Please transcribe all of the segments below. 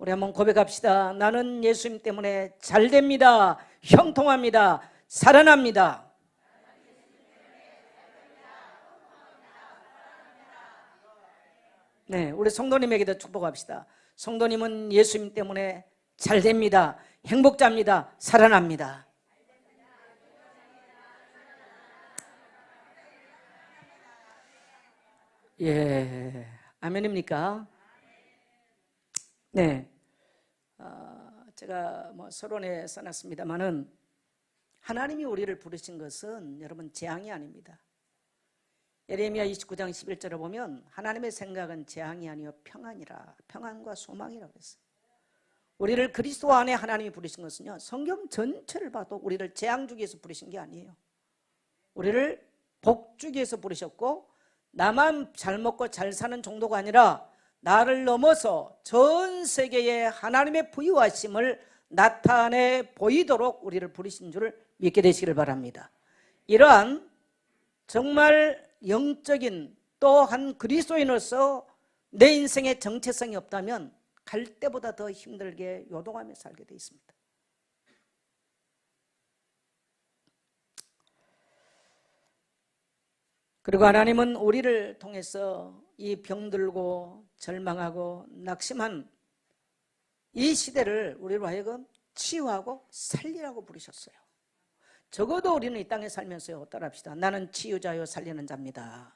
우리 한번 고백합시다. 나는 예수님 때문에 잘 됩니다. 형통합니다. 살아납니다. 네, 우리 성도님에게도 축복합시다. 성도님은 예수님 때문에 잘 됩니다. 행복자입니다. 살아납니다. 예, 아멘입니까? 네, 제가 서론에 써놨습니다만은 하나님이 우리를 부르신 것은 여러분 재앙이 아닙니다. 예레미야 29장 11절에 보면 하나님의 생각은 재앙이 아니요 평안이라, 평안과 소망이라고 했어요. 우리를 그리스도 안에 하나님이 부르신 것은요, 성경 전체를 봐도 우리를 재앙 주기 위해서 부르신 게 아니에요. 우리를 복 주기 위해서 부르셨고, 나만 잘 먹고 잘 사는 정도가 아니라 나를 넘어서 전 세계에 하나님의 부유하심을 나타내 보이도록 우리를 부르신 줄 믿게 되시기를 바랍니다. 이러한 정말 영적인 또한 그리스도인으로서 내 인생에 정체성이 없다면 갈 때보다 더 힘들게 요동하며 살게 되어 있습니다. 그리고 하나님은 우리를 통해서 이 병들고 절망하고 낙심한 이 시대를 우리로 하여금 치유하고 살리라고 부르셨어요. 적어도 우리는 이 땅에 살면서요, 따라합시다. 나는 치유자요 살리는 자입니다.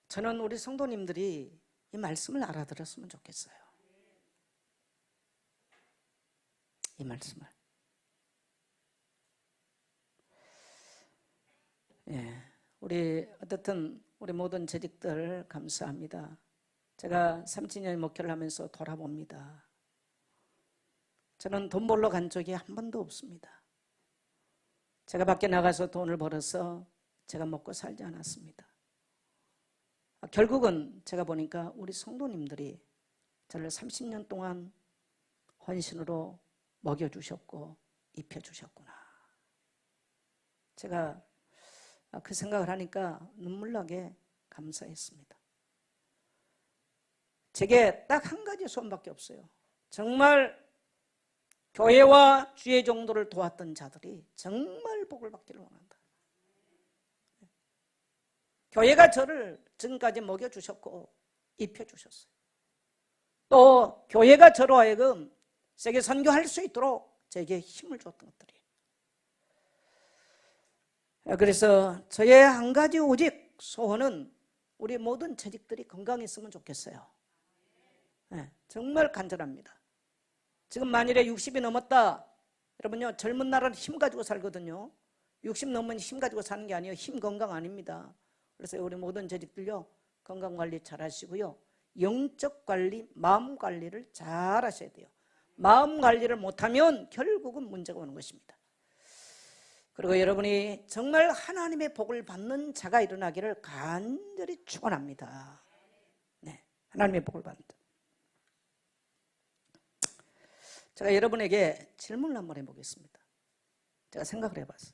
저는 우리 성도님들이 이 말씀을 알아들었으면 좋겠어요. 이 말씀을. 예, 우리 어떻든 우리 모든 재직들 감사합니다. 제가 30년 목회를 하면서 돌아봅니다. 저는 돈 벌러 간 적이 한 번도 없습니다. 제가 밖에 나가서 돈을 벌어서 제가 먹고 살지 않았습니다. 결국은 제가 보니까 우리 성도님들이 저를 30년 동안 헌신으로 먹여주셨고 입혀주셨구나. 제가 그 생각을 하니까 눈물나게 감사했습니다. 제게 딱 한 가지 소원밖에 없어요. 정말 교회와 주의 정도를 도왔던 자들이 정말 복을 받기를 원한다. 교회가 저를 지금까지 먹여주셨고 입혀주셨어요. 또 교회가 저로 하여금 세계 선교할 수 있도록 저에게 힘을 줬던 것들이에요. 그래서 저의 한 가지 오직 소원은 우리 모든 재직들이 건강했으면 좋겠어요. 네, 정말 간절합니다. 지금 만일에 60이 넘었다, 여러분요, 젊은 날은 힘 가지고 살거든요. 60 넘으면 힘 가지고 사는 게 아니에요. 힘 건강 아닙니다. 그래서 우리 모든 재직들요, 건강관리 잘 하시고요, 영적 관리, 마음 관리를 잘 하셔야 돼요. 마음 관리를 못하면 결국은 문제가 오는 것입니다. 그리고 여러분이 정말 하나님의 복을 받는 자가 일어나기를 간절히 축원합니다. 네, 하나님의 복을 받는 자. 제가 여러분에게 질문을 한번 해보겠습니다. 제가 생각을 해봤어요.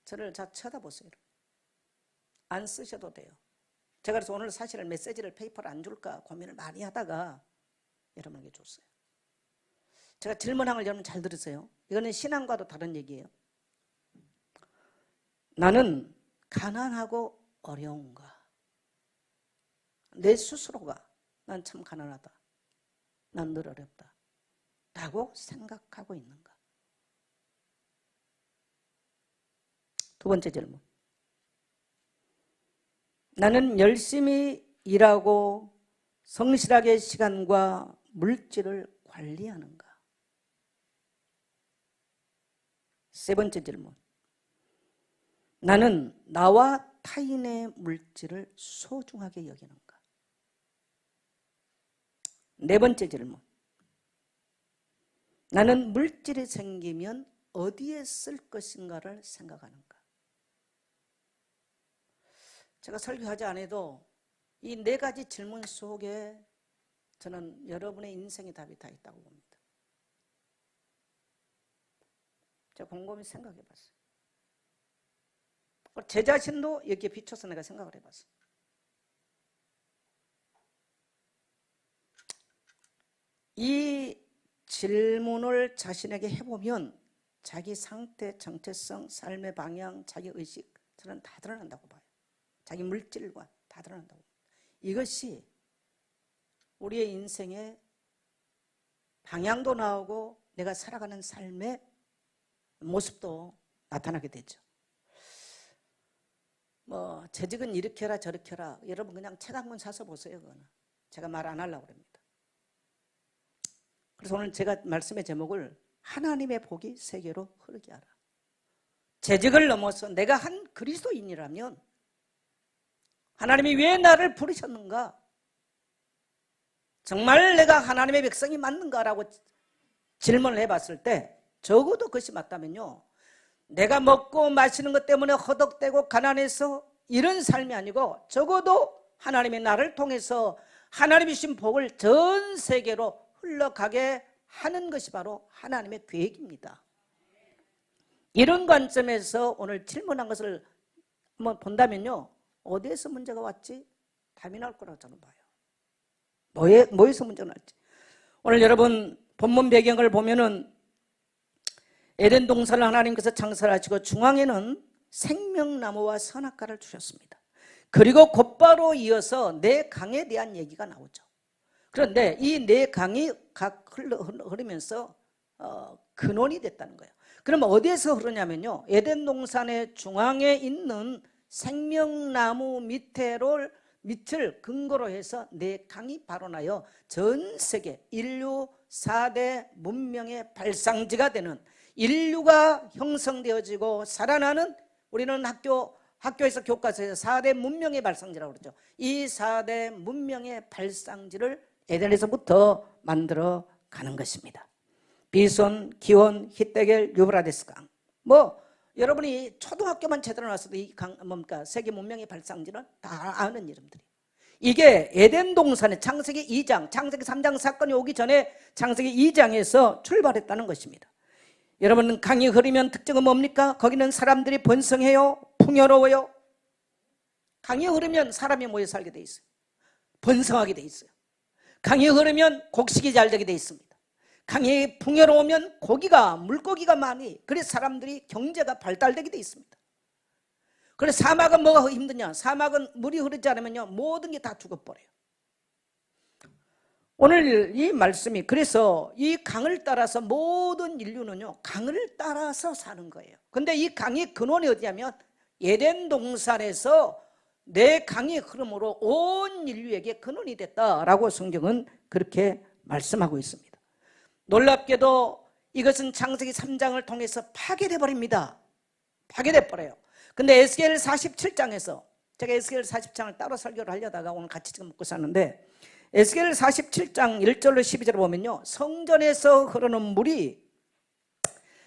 저를 잘 쳐다보세요. 안 쓰셔도 돼요. 제가 그래서 오늘 사실 메시지를 페이퍼를 안 줄까 고민을 많이 하다가 여러분에게 줬어요. 제가 질문한 걸 여러분 잘 들으세요. 이거는 신앙과도 다른 얘기예요. 나는 가난하고 어려운가? 내 스스로가 난 참 가난하다, 난 늘 어렵다 라고 생각하고 있는가? 두 번째 질문. 나는 열심히 일하고 성실하게 시간과 물질을 관리하는가? 세 번째 질문. 나는 나와 타인의 물질을 소중하게 여기는가? 네 번째 질문. 나는 물질이 생기면 어디에 쓸 것인가를 생각하는가? 제가 설교하지 않아도 이 네 가지 질문 속에 저는 여러분의 인생의 답이 다 있다고 봅니다. 제가 곰곰이 생각해 봤어요. 제 자신도 여기에 비춰서 내가 생각을 해봤어. 이 질문을 자신에게 해보면 자기 상태, 정체성, 삶의 방향, 자기 의식 저는 다 드러난다고 봐요. 자기 물질관 다 드러난다고. 이것이 우리의 인생의 방향도 나오고 내가 살아가는 삶의 모습도 나타나게 되죠. 뭐 재직은 이렇게 해라 저렇게 해라, 여러분 그냥 책 한 권 사서 보세요. 그거는 제가 말 안 하려고 합니다. 그래서 오늘 제가 말씀의 제목을 하나님의 복이 세계로 흐르게 하라. 재직을 넘어서 내가 한 그리스도인이라면 하나님이 왜 나를 부르셨는가? 정말 내가 하나님의 백성이 맞는가라고 질문을 해봤을 때 적어도 그것이 맞다면요, 내가 먹고 마시는 것 때문에 허덕대고 가난해서 이런 삶이 아니고 적어도 하나님의 나를 통해서 하나님이 주신 복을 전 세계로 흘러가게 하는 것이 바로 하나님의 계획입니다. 이런 관점에서 오늘 질문한 것을 한번 본다면요, 어디에서 문제가 왔지? 답이 나올 거라고 저는 봐요. 뭐에서 문제가 날지. 오늘 여러분 본문 배경을 보면은 에덴 동산을 하나님께서 창설하시고 중앙에는 생명나무와 선악과를 주셨습니다. 그리고 곧바로 이어서 네 강에 대한 얘기가 나오죠. 그런데 이 네 강이 각 흐르면서 근원이 됐다는 거예요. 그럼 어디에서 흐르냐면요, 에덴 동산의 중앙에 있는 생명나무 밑을 근거로 해서 네 강이 발원하여 전 세계 인류 4대 문명의 발상지가 되는, 인류가 형성되어지고 살아나는, 우리는 학교에서 교과서에서 4대 문명의 발상지라고 그러죠. 이 4대 문명의 발상지를 에덴에서부터 만들어 가는 것입니다. 비손, 기온, 히데겔, 유브라데스 강. 뭐 여러분이 초등학교만 제대로 나왔어도 이 강 뭡니까? 세계 문명의 발상지는 다 아는 이름들이. 이게 에덴 동산의 창세기 2장, 창세기 3장 사건이 오기 전에 창세기 2장에서 출발했다는 것입니다. 여러분, 강이 흐르면 특징은 뭡니까? 거기는 사람들이 번성해요, 풍요로워요. 강이 흐르면 사람이 모여 살게 돼 있어요. 번성하게 돼 있어요. 강이 흐르면 곡식이 잘 되게 돼 있습니다. 강이 풍요로우면 물고기가 많이, 그래서 사람들이 경제가 발달되게 돼 있습니다. 그래서 사막은 뭐가 힘드냐? 사막은 물이 흐르지 않으면요, 모든 게 다 죽어버려요. 오늘 이 말씀이, 그래서 이 강을 따라서 모든 인류는요, 강을 따라서 사는 거예요. 근데 이 강의 근원이 어디냐면 에덴 동산에서 내 강이 흐름으로 온 인류에게 근원이 됐다라고 성경은 그렇게 말씀하고 있습니다. 놀랍게도 이것은 창세기 3장을 통해서 파괴돼 버립니다. 파괴돼 버려요. 근데 에스겔 47장에서, 제가 에스겔 40장을 따로 설교를 하려다가 오늘 같이 지금 먹고 사는데, 에스겔 47장 1절로 12절을 보면요, 성전에서 흐르는 물이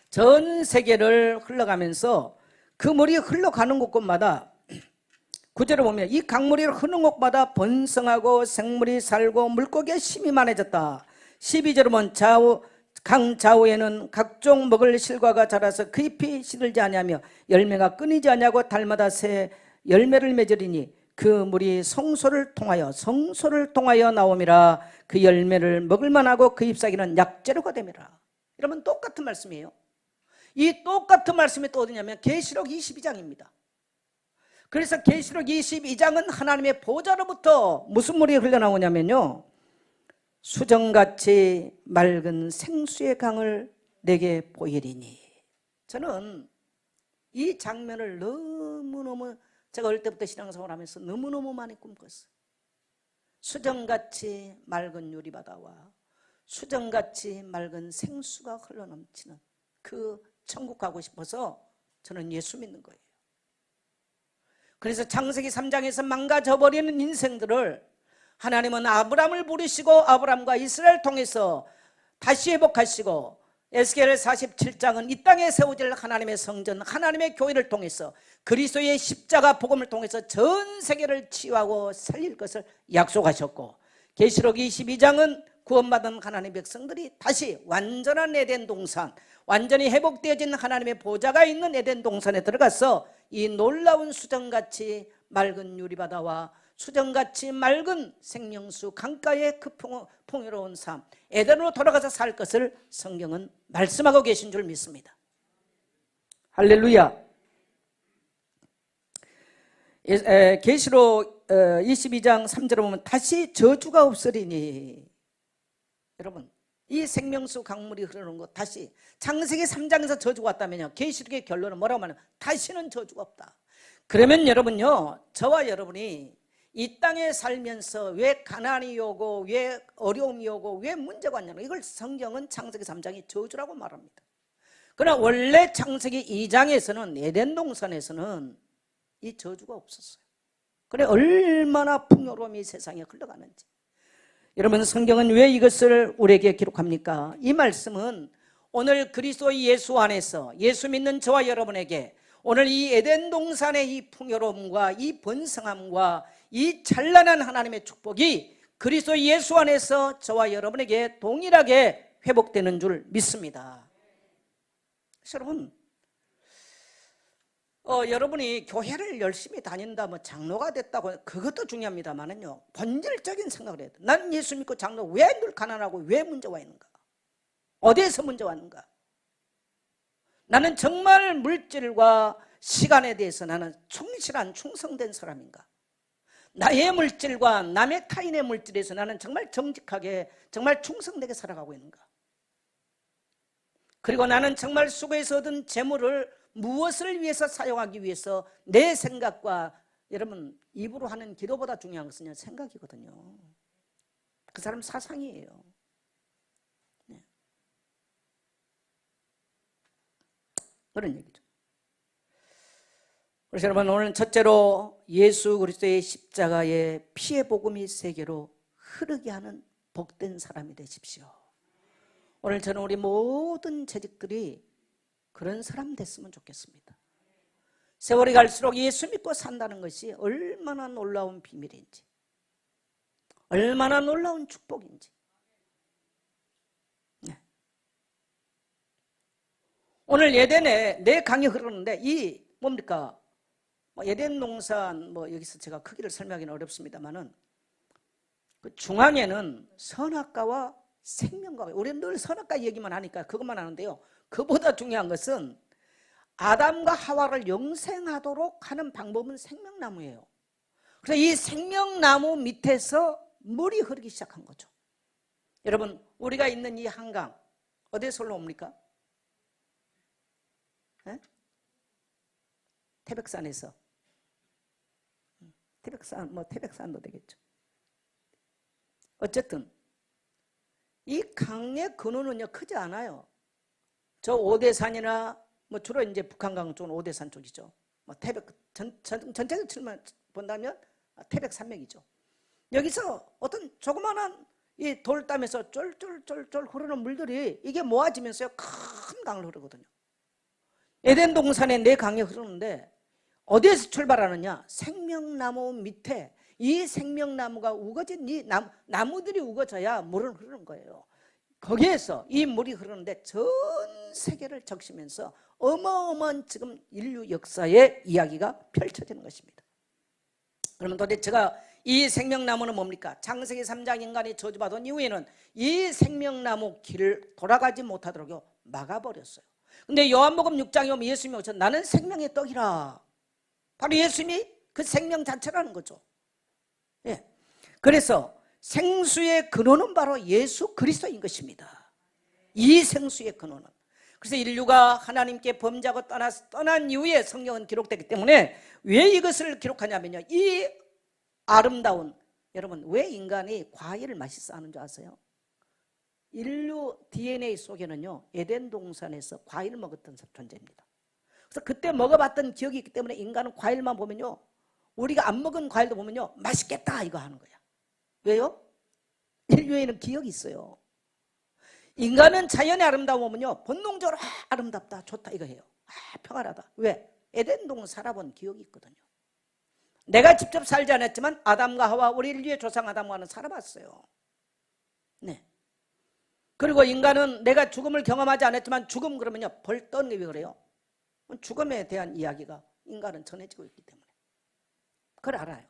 전 세계를 흘러가면서 그 물이 흘러가는 곳곳마다 9절을 보면 이 강물이 흐르는 곳마다 번성하고 생물이 살고 물고기가 심이 많아졌다. 12절을 보면 강 좌우에는 각종 먹을 실과가 자라서 그 잎이 시들지 아니하며 열매가 끊이지 아니하고 달마다 새 열매를 맺으리니 그 물이 성소를 통하여 나옴이라. 그 열매를 먹을만하고 그 잎사귀는 약재료가 됨이라. 여러분, 똑같은 말씀이에요. 이 똑같은 말씀이 또 어디냐면 계시록 22장입니다. 그래서 계시록 22장은 하나님의 보좌로부터 무슨 물이 흘러나오냐면요, 수정같이 맑은 생수의 강을 내게 보이리니. 저는 이 장면을 너무너무, 제가 어릴 때부터 신앙생활을 하면서 너무너무 많이 꿈꿨어요. 수정같이 맑은 유리바다와 수정같이 맑은 생수가 흘러넘치는 그 천국 가고 싶어서 저는 예수 믿는 거예요. 그래서 창세기 3장에서 망가져버리는 인생들을 하나님은 아브람을 부르시고 아브람과 이스라엘을 통해서 다시 회복하시고, 에스겔 47장은 이 땅에 세워질 하나님의 성전, 하나님의 교회를 통해서 그리스도의 십자가 복음을 통해서 전 세계를 치유하고 살릴 것을 약속하셨고, 계시록 22장은 구원받은 하나님의 백성들이 다시 완전한 에덴 동산, 완전히 회복되어진 하나님의 보좌가 있는 에덴 동산에 들어가서 이 놀라운 수정같이 맑은 유리바다와 수정같이 맑은 생명수 강가의 그 풍요로운 삶, 에덴으로 돌아가서 살 것을 성경은 말씀하고 계신 줄 믿습니다. 할렐루야. 계시록 22장 3절에 보면 다시 저주가 없으리니, 여러분 이 생명수 강물이 흐르는 것, 다시 창세기 3장에서 저주가 왔다면요, 계시록의 결론은 뭐라고 하면 다시는 저주가 없다. 그러면 여러분요, 저와 여러분이 이 땅에 살면서 왜 가난이 오고 왜 어려움이 오고 왜 문제가 왔냐고, 이걸 성경은 창세기 3장이 저주라고 말합니다. 그러나 원래 창세기 2장에서는 에덴 동산에서는 이 저주가 없었어요. 그래 얼마나 풍요로움이 세상에 흘러가는지. 여러분 성경은 왜 이것을 우리에게 기록합니까? 이 말씀은 오늘 그리스도 예수 안에서 예수 믿는 저와 여러분에게 오늘 이 에덴 동산의 이 풍요로움과 이 번성함과 이 찬란한 하나님의 축복이 그리스도 예수 안에서 저와 여러분에게 동일하게 회복되는 줄 믿습니다. 여러분, 여러분이 교회를 열심히 다닌다, 뭐 장로가 됐다고, 그것도 중요합니다만은요, 본질적인 생각을 해야 돼. 나는 예수 믿고 장로 왜 늘 가난하고 왜 문제가 있는가? 어디에서 문제가 왔는가? 나는 정말 물질과 시간에 대해서 나는 충실한 충성된 사람인가? 나의 물질과 남의 타인의 물질에서 나는 정말 정직하게 정말 충성되게 살아가고 있는가? 그리고 나는 정말 수고해서 얻은 재물을 무엇을 위해서 사용하기 위해서 내 생각과, 여러분 입으로 하는 기도보다 중요한 것은 생각이거든요. 그 사람 사상이에요. 네. 그런 얘기죠. 그래서 여러분 오늘 첫째로 예수 그리스도의 십자가의 피의 복음이 세계로 흐르게 하는 복된 사람이 되십시오. 오늘 저는 우리 모든 재직들이 그런 사람 됐으면 좋겠습니다. 세월이 갈수록 예수 믿고 산다는 것이 얼마나 놀라운 비밀인지, 얼마나 놀라운 축복인지. 네. 오늘 에덴에 내 강이 흐르는데 이 뭡니까? 에덴 동산, 여기서 제가 크기를 설명하기는 어렵습니다만은 그 중앙에는 선악과와 생명과, 우리는 늘 선악과 얘기만 하니까 그것만 하는데요, 그보다 중요한 것은 아담과 하와를 영생하도록 하는 방법은 생명나무예요. 그래서 이 생명나무 밑에서 물이 흐르기 시작한 거죠. 여러분 우리가 있는 이 한강 어디에서 올라옵니까? 네? 태백산에서. 태백산도 되겠죠. 어쨌든 이 강의 근원은요 크지 않아요. 저 오대산이나 주로 이제 북한강 쪽은 오대산 쪽이죠. 태백 전체적으로 본다면 태백산맥이죠. 여기서 어떤 조그마한 이 돌담에서 쫄쫄쫄쫄 흐르는 물들이 이게 모아지면서 큰 강을 흐르거든요. 에덴 동산에 네 강이 흐르는데 어디에서 출발하느냐? 생명나무 밑에, 이 생명나무가 우거진 이 나무들이 우거져야 물은 흐르는 거예요. 거기에서 이 물이 흐르는데 전 세계를 적시면서 어마어마한 지금 인류 역사의 이야기가 펼쳐지는 것입니다. 그러면 도대체가 이 생명나무는 뭡니까? 창세기 3장 인간이 저주받은 이후에는 이 생명나무 길을 돌아가지 못하도록 막아버렸어요. 근데 요한복음 6장에 오면 예수님이 오셔서 나는 생명의 떡이라, 바로 예수님이 그 생명 자체라는 거죠. 예. 그래서 생수의 근원은 바로 예수 그리스도인 것입니다. 이 생수의 근원은. 그래서 인류가 하나님께 범죄하고 떠난 이후에 성경은 기록되기 때문에 왜 이것을 기록하냐면요, 이 아름다운, 여러분 왜 인간이 과일을 맛있어 하는 줄 아세요? 인류 DNA 속에는요 에덴 동산에서 과일을 먹었던 존재입니다. 그래서 그때 먹어봤던 기억이 있기 때문에 인간은 과일만 보면요, 우리가 안 먹은 과일도 보면요 맛있겠다 이거 하는 거야. 왜요? 인류에는 기억이 있어요. 인간은 자연의 아름다움 보면요 본능적으로 아름답다 좋다 이거 해요. 평안하다. 왜? 에덴 동산 살아본 기억이 있거든요. 내가 직접 살지 않았지만 아담과 하와, 우리 인류의 조상 아담과는 살아봤어요. 네. 그리고 인간은 내가 죽음을 경험하지 않았지만 죽음 그러면요 벌 떠는 게 왜 그래요? 죽음에 대한 이야기가 인간은 전해지고 있기 때문에. 그걸 알아요.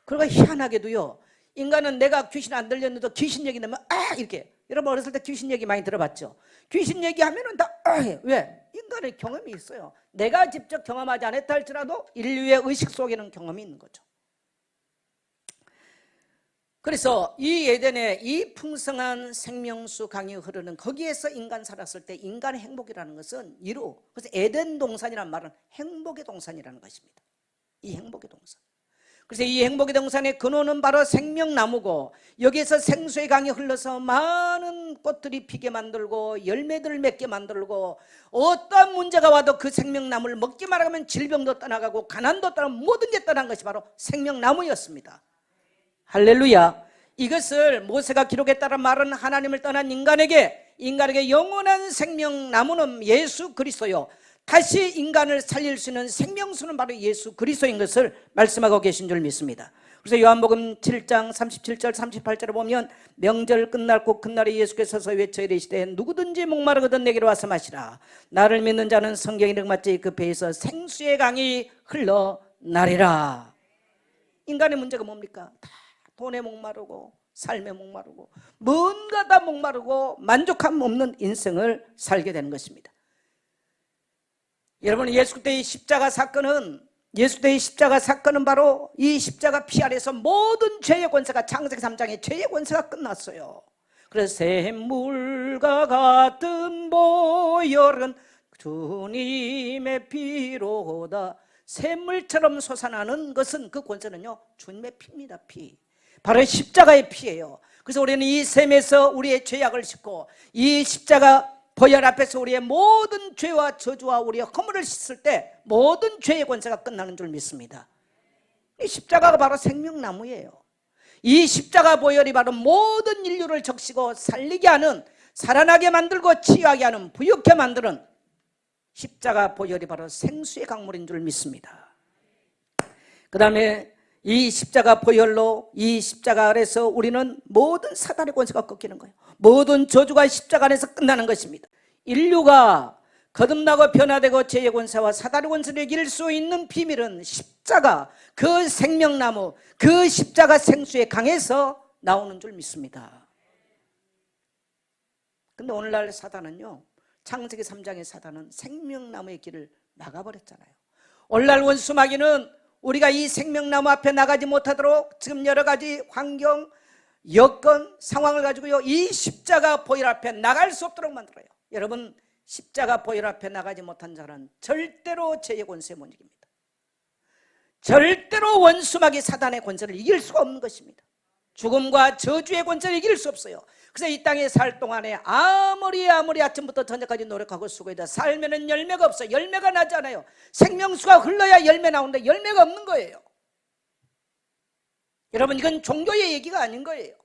그리고 희한하게도요, 인간은 내가 귀신 안 들렸는데 귀신 얘기 나면 이렇게. 여러분 어렸을 때 귀신 얘기 많이 들어봤죠? 귀신 얘기하면은 다 해. 왜? 인간의 경험이 있어요. 내가 직접 경험하지 않았다 할지라도 인류의 의식 속에는 경험이 있는 거죠. 그래서 이 에덴에 이 풍성한 생명수 강이 흐르는 거기에서 인간 살았을 때 인간의 행복이라는 것은 이루, 그래서 에덴 동산이라는 말은 행복의 동산이라는 것입니다. 이 행복의 동산. 그래서 이 행복의 동산의 근원은 바로 생명나무고, 여기에서 생수의 강이 흘러서 많은 꽃들이 피게 만들고 열매들을 맺게 만들고, 어떠한 문제가 와도 그 생명나무를 먹기만 하면 질병도 떠나가고 가난도 떠나고 모든 게 떠난 것이 바로 생명나무였습니다. 할렐루야. 이것을 모세가 기록했다는 말은 하나님을 떠난 인간에게 영원한 생명나무는 예수 그리스도요, 다시 인간을 살릴 수 있는 생명수는 바로 예수 그리스도인 것을 말씀하고 계신 줄 믿습니다. 그래서 요한복음 7장 37절 38절에 보면, 명절 끝날고 그날에 예수께서 서서 외쳐 이르시되 누구든지 목마르거든 내게로 와서 마시라. 나를 믿는 자는 성경이 이르기같이 그 배에서 생수의 강이 흘러나리라. 인간의 문제가 뭡니까? 다 돈에 목마르고 삶에 목마르고 뭔가 다 목마르고 만족함 없는 인생을 살게 되는 것입니다. 여러분, 예수 그리스도의 십자가 사건은 바로 이 십자가 피 아래서 모든 죄의 권세가, 창세기 3장의 죄의 권세가 끝났어요. 그래서 샘물과 같은 보혈은 주님의 피로다. 샘물처럼 솟아나는 것은, 그 권세는요, 주님의 피입니다. 피. 바로 십자가의 피예요. 그래서 우리는 이 샘에서 우리의 죄악을 씻고 이 십자가 보혈 앞에서 우리의 모든 죄와 저주와 우리의 허물을 씻을 때 모든 죄의 권세가 끝나는 줄 믿습니다. 이 십자가가 바로 생명나무예요. 이 십자가 보혈이 바로 모든 인류를 적시고 살리게 하는, 살아나게 만들고 치유하게 하는, 부유케 만드는 십자가 보혈이 바로 생수의 강물인 줄 믿습니다. 그 다음에 이 십자가 보혈로, 이 십자가 아래서 우리는 모든 사단의 권세가 꺾이는 거예요. 모든 저주가 십자가 안에서 끝나는 것입니다. 인류가 거듭나고 변화되고 죄의 권세와 사단의 권세를 이길 수 있는 비밀은 십자가, 그 생명나무, 그 십자가 생수의 강에서 나오는 줄 믿습니다. 근데 오늘날 사단은요, 창세기 3장의 사단은 생명나무의 길을 막아버렸잖아요. 오늘날 원수 마귀는 우리가 이 생명나무 앞에 나가지 못하도록 지금 여러 가지 환경, 여건, 상황을 가지고요, 이 십자가 보혈 앞에 나갈 수 없도록 만들어요. 여러분, 십자가 보혈 앞에 나가지 못한 자는 절대로 죄의 권세에 못 이깁니다. 절대로 원수 마귀 사단의 권세를 이길 수가 없는 것입니다. 죽음과 저주의 권세를 이길 수 없어요. 그래서 이 땅에 살 동안에 아무리 아침부터 저녁까지 노력하고 수고해도 살면은 열매가 없어요. 열매가 나지 않아요. 생명수가 흘러야 열매 나오는데 열매가 없는 거예요. 여러분, 이건 종교의 얘기가 아닌 거예요.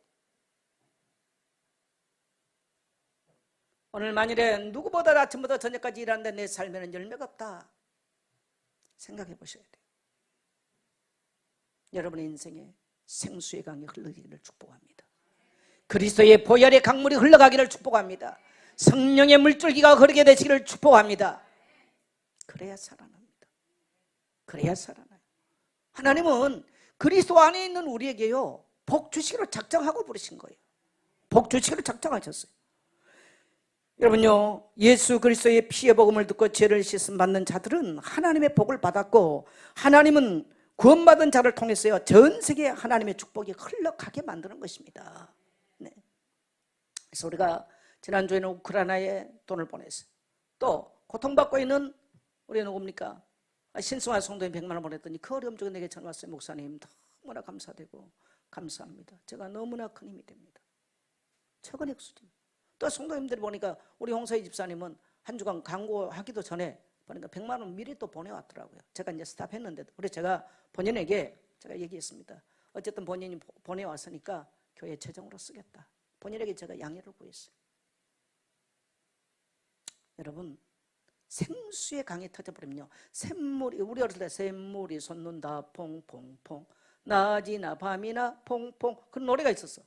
오늘 만일에 누구보다 아침부터 저녁까지 일하는데 내 삶에는 열매가 없다, 생각해 보셔야 돼요. 여러분의 인생에 생수의 강이 흘러가기를 축복합니다. 그리스도의 보혈의 강물이 흘러가기를 축복합니다. 성령의 물줄기가 흐르게 되시기를 축복합니다. 그래야 살아납니다. 그래야 살아나요. 하나님은 그리스도 안에 있는 우리에게요, 복 주시기로 작정하고 부르신 거예요. 복 주시기로 작정하셨어요. 여러분요, 예수 그리스도의 피의 복음을 듣고 죄를 씻음 받는 자들은 하나님의 복을 받았고, 하나님은 구원받은 자를 통해서요, 전 세계에 하나님의 축복이 흘러가게 만드는 것입니다. 네. 그래서 우리가 지난주에는 우크라이나에 돈을 보냈어요. 또 고통받고 있는 우리 누굽니까? 신승환 성도님 100만 원 보냈더니 그 어려움 중에 내게 전화 왔어요. 목사님, 너무나 감사되고 감사합니다. 제가 너무나 큰 힘이 됩니다. 적은 액수입니다. 또 성도님들이 보니까 우리 홍서희 집사님은 한 주간 광고하기도 전에 보니까 100만 원 미리 또 보내왔더라고요. 제가 이제 스탑했는데도. 그래서 제가 본인에게 제가 얘기했습니다. 어쨌든 본인이 보내왔으니까 교회 재정으로 쓰겠다. 본인에게 제가 양해를 구했어요. 여러분, 생수의 강이 터져버리면요, 샘물이, 우리 어릴 때 샘물이 솟는다 퐁퐁퐁, 낮이나 밤이나 퐁퐁, 그런 노래가 있었어.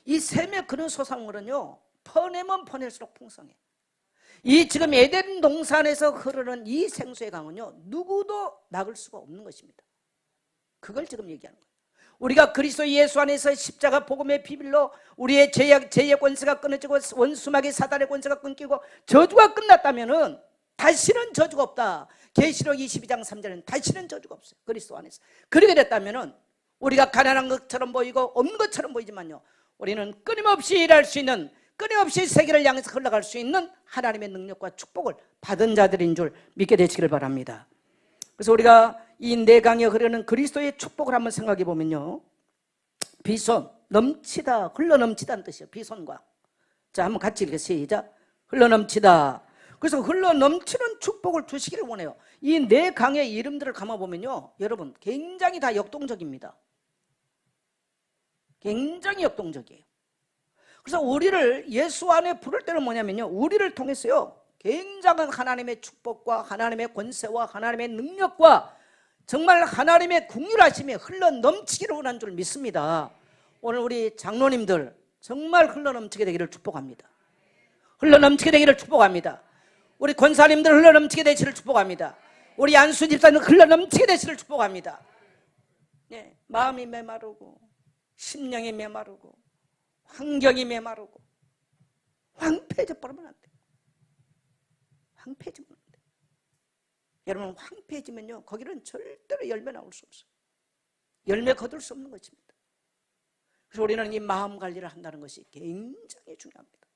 이 샘의 그런 소상물은요, 퍼내면 퍼낼수록 풍성해. 이 지금 에덴 동산에서 흐르는 이 생수의 강은요, 누구도 막을 수가 없는 것입니다. 그걸 지금 얘기하는 거예요. 우리가 그리스도 예수 안에서 십자가 복음의 비밀로 우리의 죄의 권세가 끊어지고 원수마귀 사단의 권세가 끊기고 저주가 끝났다면은 다시는 저주가 없다. 계시록 22장 3절에는 다시는 저주가 없어요. 그리스도 안에서. 그렇게 됐다면은 우리가 가난한 것처럼 보이고 없는 것처럼 보이지만요, 우리는 끊임없이 일할 수 있는, 끊임없이 세계를 향해서 흘러갈 수 있는 하나님의 능력과 축복을 받은 자들인 줄 믿게 되시기를 바랍니다. 그래서 우리가 이 내 강에 흐르는 그리스도의 축복을 한번 생각해 보면요, 비손, 넘치다, 흘러넘치다는 뜻이에요. 비손과. 자, 한번 같이 읽게 시작. 흘러넘치다. 그래서 흘러넘치는 축복을 주시기를 원해요. 이 네 강의 이름들을 감아보면요, 여러분 굉장히 다 역동적입니다. 굉장히 역동적이에요. 그래서 우리를 예수 안에 부를 때는 뭐냐면요, 우리를 통해서요 굉장한 하나님의 축복과 하나님의 권세와 하나님의 능력과 정말 하나님의 긍휼하심이 흘러넘치기를 원하는 줄 믿습니다. 오늘 우리 장로님들 정말 흘러넘치게 되기를 축복합니다. 흘러넘치게 되기를 축복합니다. 우리 권사님들 흘러넘치게 되시기를 축복합니다. 우리 안수 집사님 흘러넘치게 되시기를 축복합니다. 네, 마음이 메마르고 심령이 메마르고 환경이 메마르고 황폐해져 버리면 안 돼요. 황폐해지면 안 돼요. 여러분, 황폐해지면요, 거기는 절대로 열매 나올 수 없어요. 열매 거둘 수 없는 것입니다. 그래서 우리는 이 마음 관리를 한다는 것이 굉장히 중요합니다.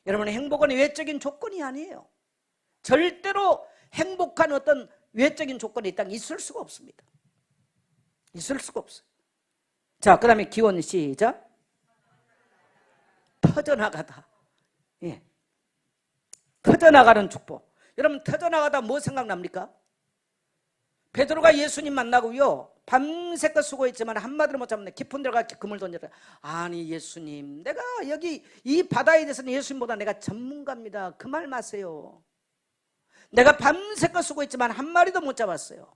여러분의 행복은 외적인 조건이 아니에요. 절대로 행복한 어떤 외적인 조건이 이 땅에 있을 수가 없습니다. 있을 수가 없어요. 자, 그 다음에 기원 시작. 터져나가다. 예. 터져나가는 축복. 여러분, 터져나가다 뭐 생각납니까? 베드로가 예수님 만나고요, 밤새껏 수고했지만 한마디로 못 잡는데 깊은 데가 금을 던져라. 아니 예수님, 내가 여기 이 바다에 대해서는 예수님보다 내가 전문가입니다. 그 말 마세요. 내가 밤새껏 수고했지만 한 마리도 못 잡았어요.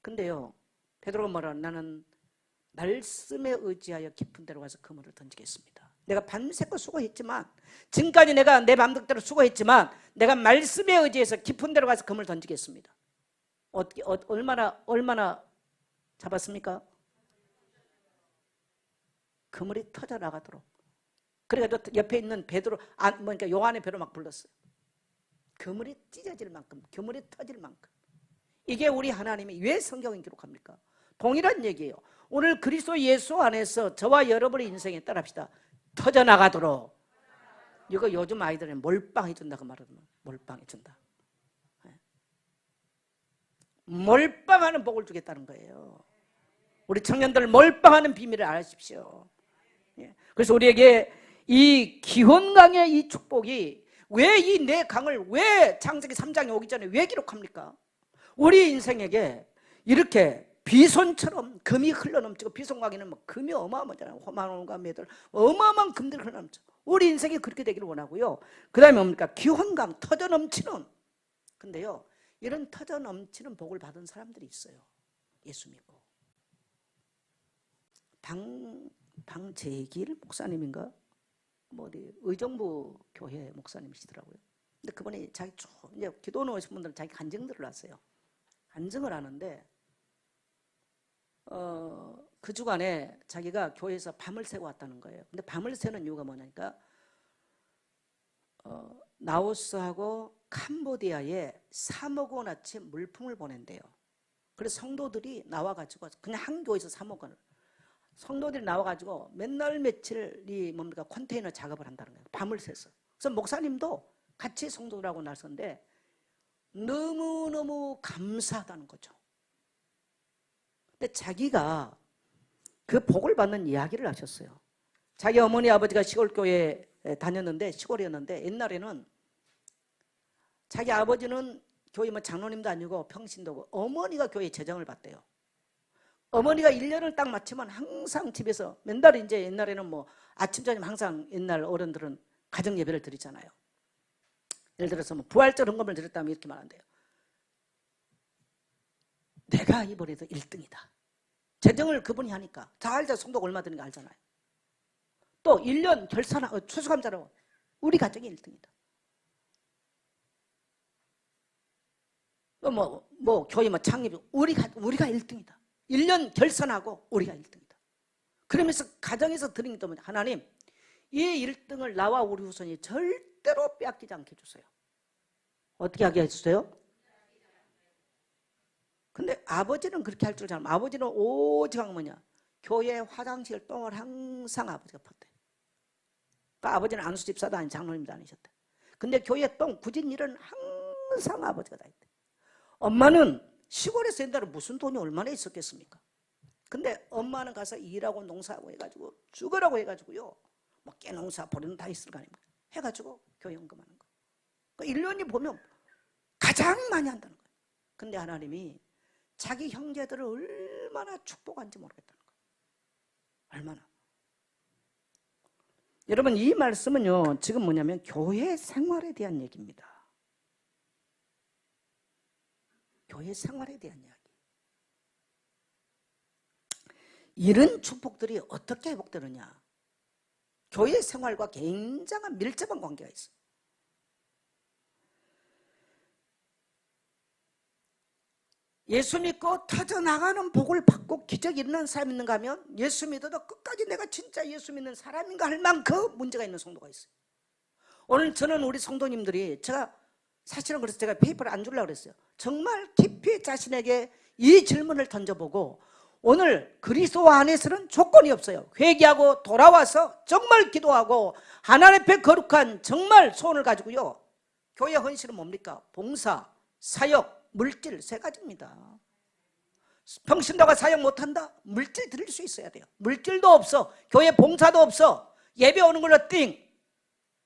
근데요, 베드로가 뭐라, 나는 말씀에 의지하여 깊은 데로 가서 그물을 던지겠습니다. 내가 밤새껏 수고했지만, 지금까지 내가 내 맘대로 수고했지만 내가 말씀에 의지해서 깊은 데로 가서 그물을 던지겠습니다. 얼마나 잡았습니까? 그물이 터져나가도록. 그래가지고 옆에 있는 베드로, 그러니까 요한의 배로 막 불렀어요. 그물이 찢어질 만큼, 그물이 터질 만큼. 이게 우리 하나님이 왜 성경을 기록합니까? 동일한 얘기예요. 오늘 그리스도 예수 안에서 저와 여러분의 인생에 따라합시다. 터져나가도록. 이거 요즘 아이들은 몰빵해준다고 말하면 몰빵해준다. 몰빵하는 복을 주겠다는 거예요. 우리 청년들 몰빵하는 비밀을 아십시오. 그래서 우리에게 이 기원강의 이 축복이 왜 이 내 강을 왜 창세기 3장에 오기 전에 왜 기록합니까? 우리 인생에게 이렇게 비손처럼 금이 흘러넘치고, 비손강에는 뭐 금이 어마어마하잖아요. 호만원과 매들 어마어마한 금들이 흘러넘쳐. 우리 인생이 그렇게 되기를 원하고요. 그 다음에 뭡니까? 기원강, 터져넘치는. 근데요, 이런 터져넘치는 복을 받은 사람들이 있어요. 예수 믿고. 방재길 목사님인가? 뭐 어디 의정부 교회 목사님이시더라고요. 근데 그분이 자기 이제 기도 놓으신 분들은 자기 간증들을 하세요. 간증을 하는데 그 주간에 자기가 교회에서 밤을 새고 왔다는 거예요. 근데 밤을 새는 이유가 뭐냐니까 라오스하고 캄보디아에 3억 원어치 물품을 보낸대요. 그래서 성도들이 나와가지고 그냥 한 교회에서 3억 원을 성도들이 나와가지고 맨날 며칠 이 뭡니까 컨테이너 작업을 한다는 거예요. 밤을 새서. 그래서 목사님도 같이 성도들하고 나섰는데 너무너무 감사하다는 거죠. 근데 자기가 그 복을 받는 이야기를 하셨어요. 자기 어머니 아버지가 시골교회에 다녔는데, 시골이었는데 옛날에는 자기 아버지는 교회 뭐 장로님도 아니고 평신도고 어머니가 교회 재정을 받대요. 어머니가 1년을 딱 마치면 항상 집에서 맨날 이제 옛날에는 뭐 아침 저녁 항상 옛날 어른들은 가정 예배를 드리잖아요. 예를 들어서 뭐 부활절 헌금을 드렸다면 이렇게 말한대요. 내가 이번에도 1등이다. 재정을 그분이 하니까 다 알죠. 성도가 얼마 드는 거 알잖아요. 또 1년 결산하고 추수감사로 우리 가정이 1등이다. 교회 창립, 우리가 1등이다. 1년 결산하고 우리가 1등이다. 그러면서 가정에서 드리는 게 하나님, 이 1등을 나와 우리 후손이 절대로 빼앗기지 않게 해주세요. 어떻게 하게 해주세요? 근데 아버지는 그렇게 할 줄 잘 몰라요. 아버지는 오직 뭐냐? 교회 화장실 똥을 항상 아버지가 폈대. 그러니까 아버지는 안수집사도 아닌 장로님도 아니셨대. 근데 교회 똥 굳은 일은 항상 아버지가 다 했대. 엄마는 시골에서 옛날에 무슨 돈이 얼마나 있었겠습니까? 근데 엄마는 가서 일하고 농사하고 해가지고 죽으라고 해가지고요. 깨농사 보리는 다 있을 거 아닙니까? 해가지고 교회 헌금하는 거. 그러니까 1년이 보면 가장 많이 한다는 거예요. 근데 하나님이 자기 형제들을 얼마나 축복한지 모르겠다는 거예요. 얼마나. 여러분, 이 말씀은요, 지금 뭐냐면 교회 생활에 대한 얘기입니다. 교회 생활에 대한 이야기. 이런 축복들이 어떻게 회복되느냐? 교회 생활과 굉장한 밀접한 관계가 있어요. 예수 믿고 터져나가는 복을 받고 기적이 일어나는 사람이 있는가 하면 예수 믿어도 끝까지 내가 진짜 예수 믿는 사람인가 할 만큼 문제가 있는 성도가 있어요. 오늘 저는 우리 성도님들이 사실은 그래서 제가 페이퍼를 안 주려고 그랬어요. 정말 깊이 자신에게 이 질문을 던져보고 오늘 그리스도 안에서는 조건이 없어요. 회개하고 돌아와서 정말 기도하고 하나님 앞에 거룩한 정말 소원을 가지고요. 교회 헌신은 뭡니까? 봉사, 사역, 물질 3가지입니다. 평신도가 사역 못한다? 물질 드릴 수 있어야 돼요. 물질도 없어. 교회 봉사도 없어. 예배 오는 걸로 띵.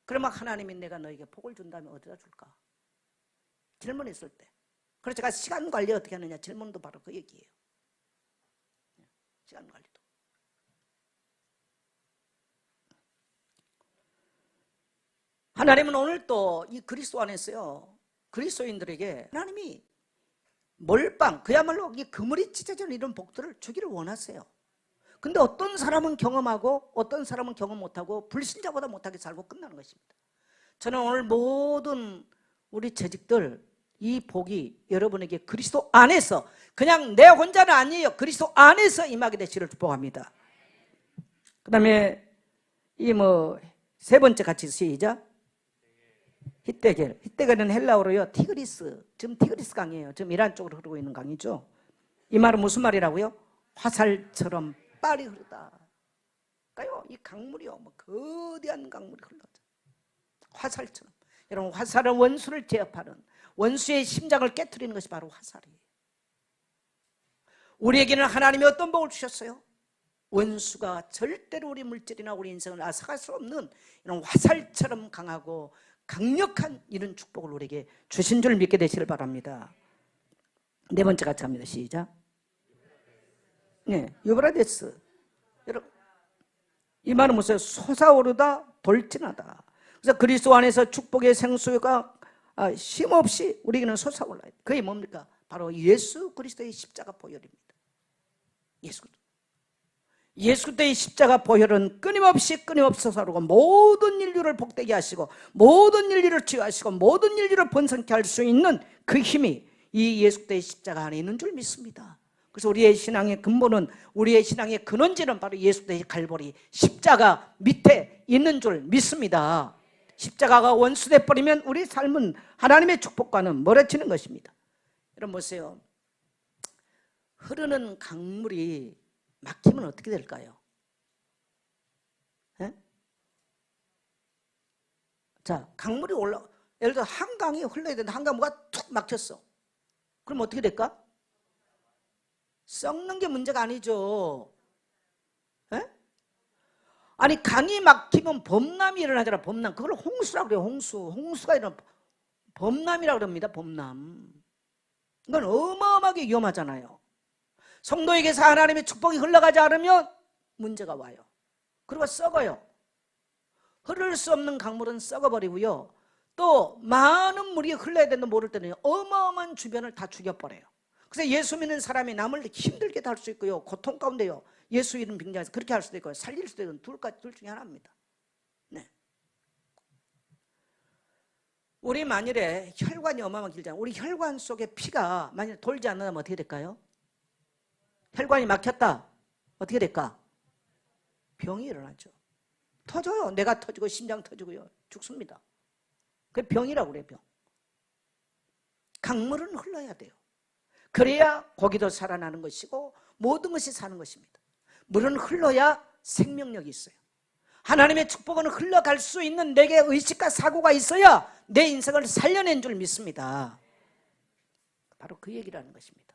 그러면 하나님이 내가 너에게 복을 준다면 어디다 줄까? 질문 있을 때. 그래서 제가 시간 관리 어떻게 하느냐 질문도 바로 그 얘기예요. 시간 관리도. 하나님은 오늘 또 이 그리스도 안에서요. 그리스도인들에게 하나님이 몰빵, 그야말로 이 그물이 찢어지는 이런 복들을 주기를 원하세요. 근데 어떤 사람은 경험하고 어떤 사람은 경험 못하고 불신자보다 못하게 살고 끝나는 것입니다. 저는 오늘 모든 우리 재직들 이 복이 여러분에게 그리스도 안에서 그냥 내 혼자는 아니에요. 그리스도 안에서 임하게 되시기를 축복합니다. 그 다음에 이 3번째 같이 시작. 히데겔. 히데겔은 헬라어로요. 티그리스. 지금 티그리스 강이에요. 지금 이란 쪽으로 흐르고 있는 강이죠. 이 말은 무슨 말이라고요? 화살처럼 빨리 흐르다. 그러니까요, 이 강물이요. 거대한 강물이 흘러가죠. 화살처럼. 여러분, 화살은 원수를 제압하는 원수의 심장을 깨트리는 것이 바로 화살이에요. 우리에게는 하나님이 어떤 복을 주셨어요? 원수가 절대로 우리 물질이나 우리 인생을 앗아갈 수 없는 이런 화살처럼 강하고 강력한 이런 축복을 우리에게 주신 줄 믿게 되시길 바랍니다. 4번째 같이 합니다. 시작. 네, 유브라데스. 여러분, 이 말은 무슨 솟아오르다 돌진하다. 그래서 그리스도 안에서 축복의 생수가 쉼없이 우리에게는 솟아올라요. 그게 뭡니까? 바로 예수 그리스도의 십자가 보혈입니다. 예수 그리스도의 십자가 보혈은 끊임없이 솟아오르고 모든 인류를 복되게 하시고 모든 인류를 치유하시고 모든 인류를 번성케 할 수 있는 그 힘이 이 예수 그리스도의 십자가 안에 있는 줄 믿습니다. 그래서 우리의 신앙의 근본은, 우리의 신앙의 근원지는 바로 예수 그리스도의 갈보리 십자가 밑에 있는 줄 믿습니다. 십자가가 원수돼 버리면 우리 삶은 하나님의 축복과는 멀어지는 것입니다. 여러분 보세요. 흐르는 강물이 막히면 어떻게 될까요? 에? 자, 강물이 예를 들어 한강이 흘러야 되는데 한강 뭐가 툭 막혔어. 그럼 어떻게 될까? 썩는 게 문제가 아니죠. 에? 아니, 강이 막히면 범람이 일어나잖아. 범람. 그걸 홍수라고 그래요. 홍수가 일어나. 범람이라고 그럽니다. 범람. 이건 어마어마하게 위험하잖아요. 성도에게서 하나님의 축복이 흘러가지 않으면 문제가 와요. 그리고 썩어요. 흐를 수 없는 강물은 썩어버리고요. 또 많은 물이 흘러야 되는데 모를 때는 어마어마한 주변을 다 죽여버려요. 그래서 예수 믿는 사람이 남을 힘들게 할 수 있고요. 고통 가운데요. 예수 이름 빙자해서 그렇게 할 수도 있고요. 살릴 수도 있고 둘 중에 하나입니다. 네. 우리 만일에 혈관이 어마어마하게 길잖아요. 우리 혈관 속에 피가 만일 돌지 않는다면 어떻게 될까요? 혈관이 막혔다. 어떻게 될까? 병이 일어나죠. 터져요. 뇌가 터지고 심장 터지고요. 죽습니다. 그게 병이라고 그래요. 병. 강물은 흘러야 돼요. 그래야 고기도 살아나는 것이고 모든 것이 사는 것입니다. 물은 흘러야 생명력이 있어요. 하나님의 축복은 흘러갈 수 있는 내게 의식과 사고가 있어야 내 인생을 살려낸 줄 믿습니다. 바로 그 얘기라는 것입니다.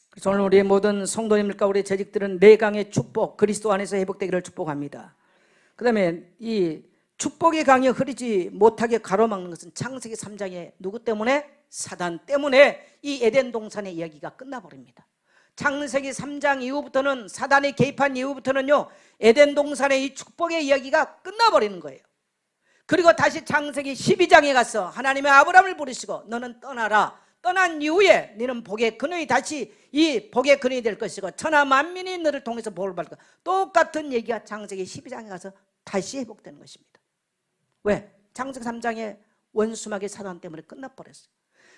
그래서 오늘 우리 모든 성도님들과 우리 재직들은 내강의 축복, 그리스도 안에서 회복되기를 축복합니다. 그 다음에 이 축복의 강이 흐르지 못하게 가로막는 것은 창세기 3장에 누구 때문에? 사단 때문에 이 에덴 동산의 이야기가 끝나버립니다. 창세기 3장 이후부터는, 사단이 개입한 이후부터는요, 에덴 동산의 이 축복의 이야기가 끝나버리는 거예요. 그리고 다시 창세기 12장에 가서 하나님의 아브라함을 부르시고 너는 떠나라. 떠난 이후에 너는 복의 근원이 다시 이 복의 근원이 될 것이고 천하 만민이 너를 통해서 복을 받을 것이다. 똑같은 얘기가 창세기 12장에 가서 다시 회복되는 것입니다. 왜? 창세기 3장에 원수마귀 사단 때문에 끝나버렸어요.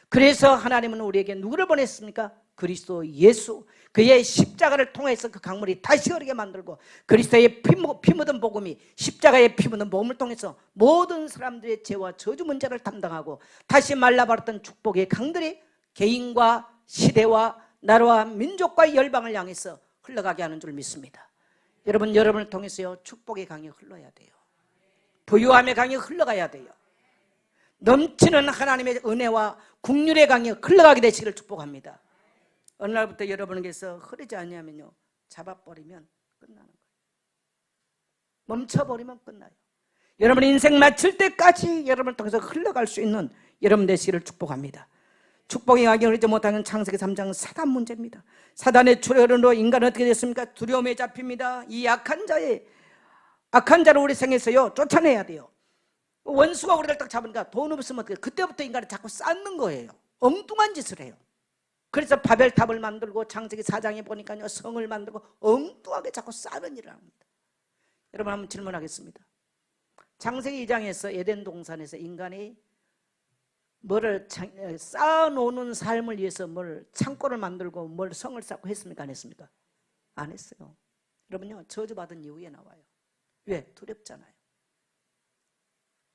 그래서 하나님은 우리에게 누구를 보냈습니까? 그리스도 예수, 그의 십자가를 통해서 그 강물이 다시 흐르게 만들고 그리스도의 피 묻은 복음이, 십자가의 피 묻은 복음을 통해서 모든 사람들의 죄와 저주 문제를 담당하고 다시 말라버렸던 축복의 강들이 개인과 시대와 나라와 민족과 열방을 향해서 흘러가게 하는 줄 믿습니다. 여러분을 통해서요, 축복의 강이 흘러야 돼요. 부유함의 강이 흘러가야 돼요. 넘치는 하나님의 은혜와 국률의 강이 흘러가게 되시기를 축복합니다. 어느 날부터 여러분에게서 흐르지 않냐면요, 잡아버리면 끝나는 거예요. 멈춰버리면 끝나요. 여러분 인생 마칠 때까지 여러분을 통해서 흘러갈 수 있는 여러분 되시기를 축복합니다. 축복의 강이 흐르지 못하는 창세기 3장 사단 문제입니다. 사단의 출혈으로 인간은 어떻게 됐습니까? 두려움에 잡힙니다. 이 악한 자를 우리 생에서요 쫓아내야 돼요. 원수가 우리를 딱 잡으니까 돈 없으면 어떻게, 그때부터 인간을 자꾸 쌓는 거예요. 엉뚱한 짓을 해요. 그래서 바벨탑을 만들고 창세기 4장에 보니까요 성을 만들고 엉뚱하게 자꾸 쌓는 일을 합니다. 여러분 한번 질문하겠습니다. 창세기 2장에서 에덴 동산에서 인간이 뭐를 쌓아놓는 삶을 위해서 뭘 창고를 만들고 뭘 성을 쌓고 했습니까? 안 했습니까? 안 했어요. 여러분요, 저주받은 이후에 나와요. 왜? 두렵잖아요.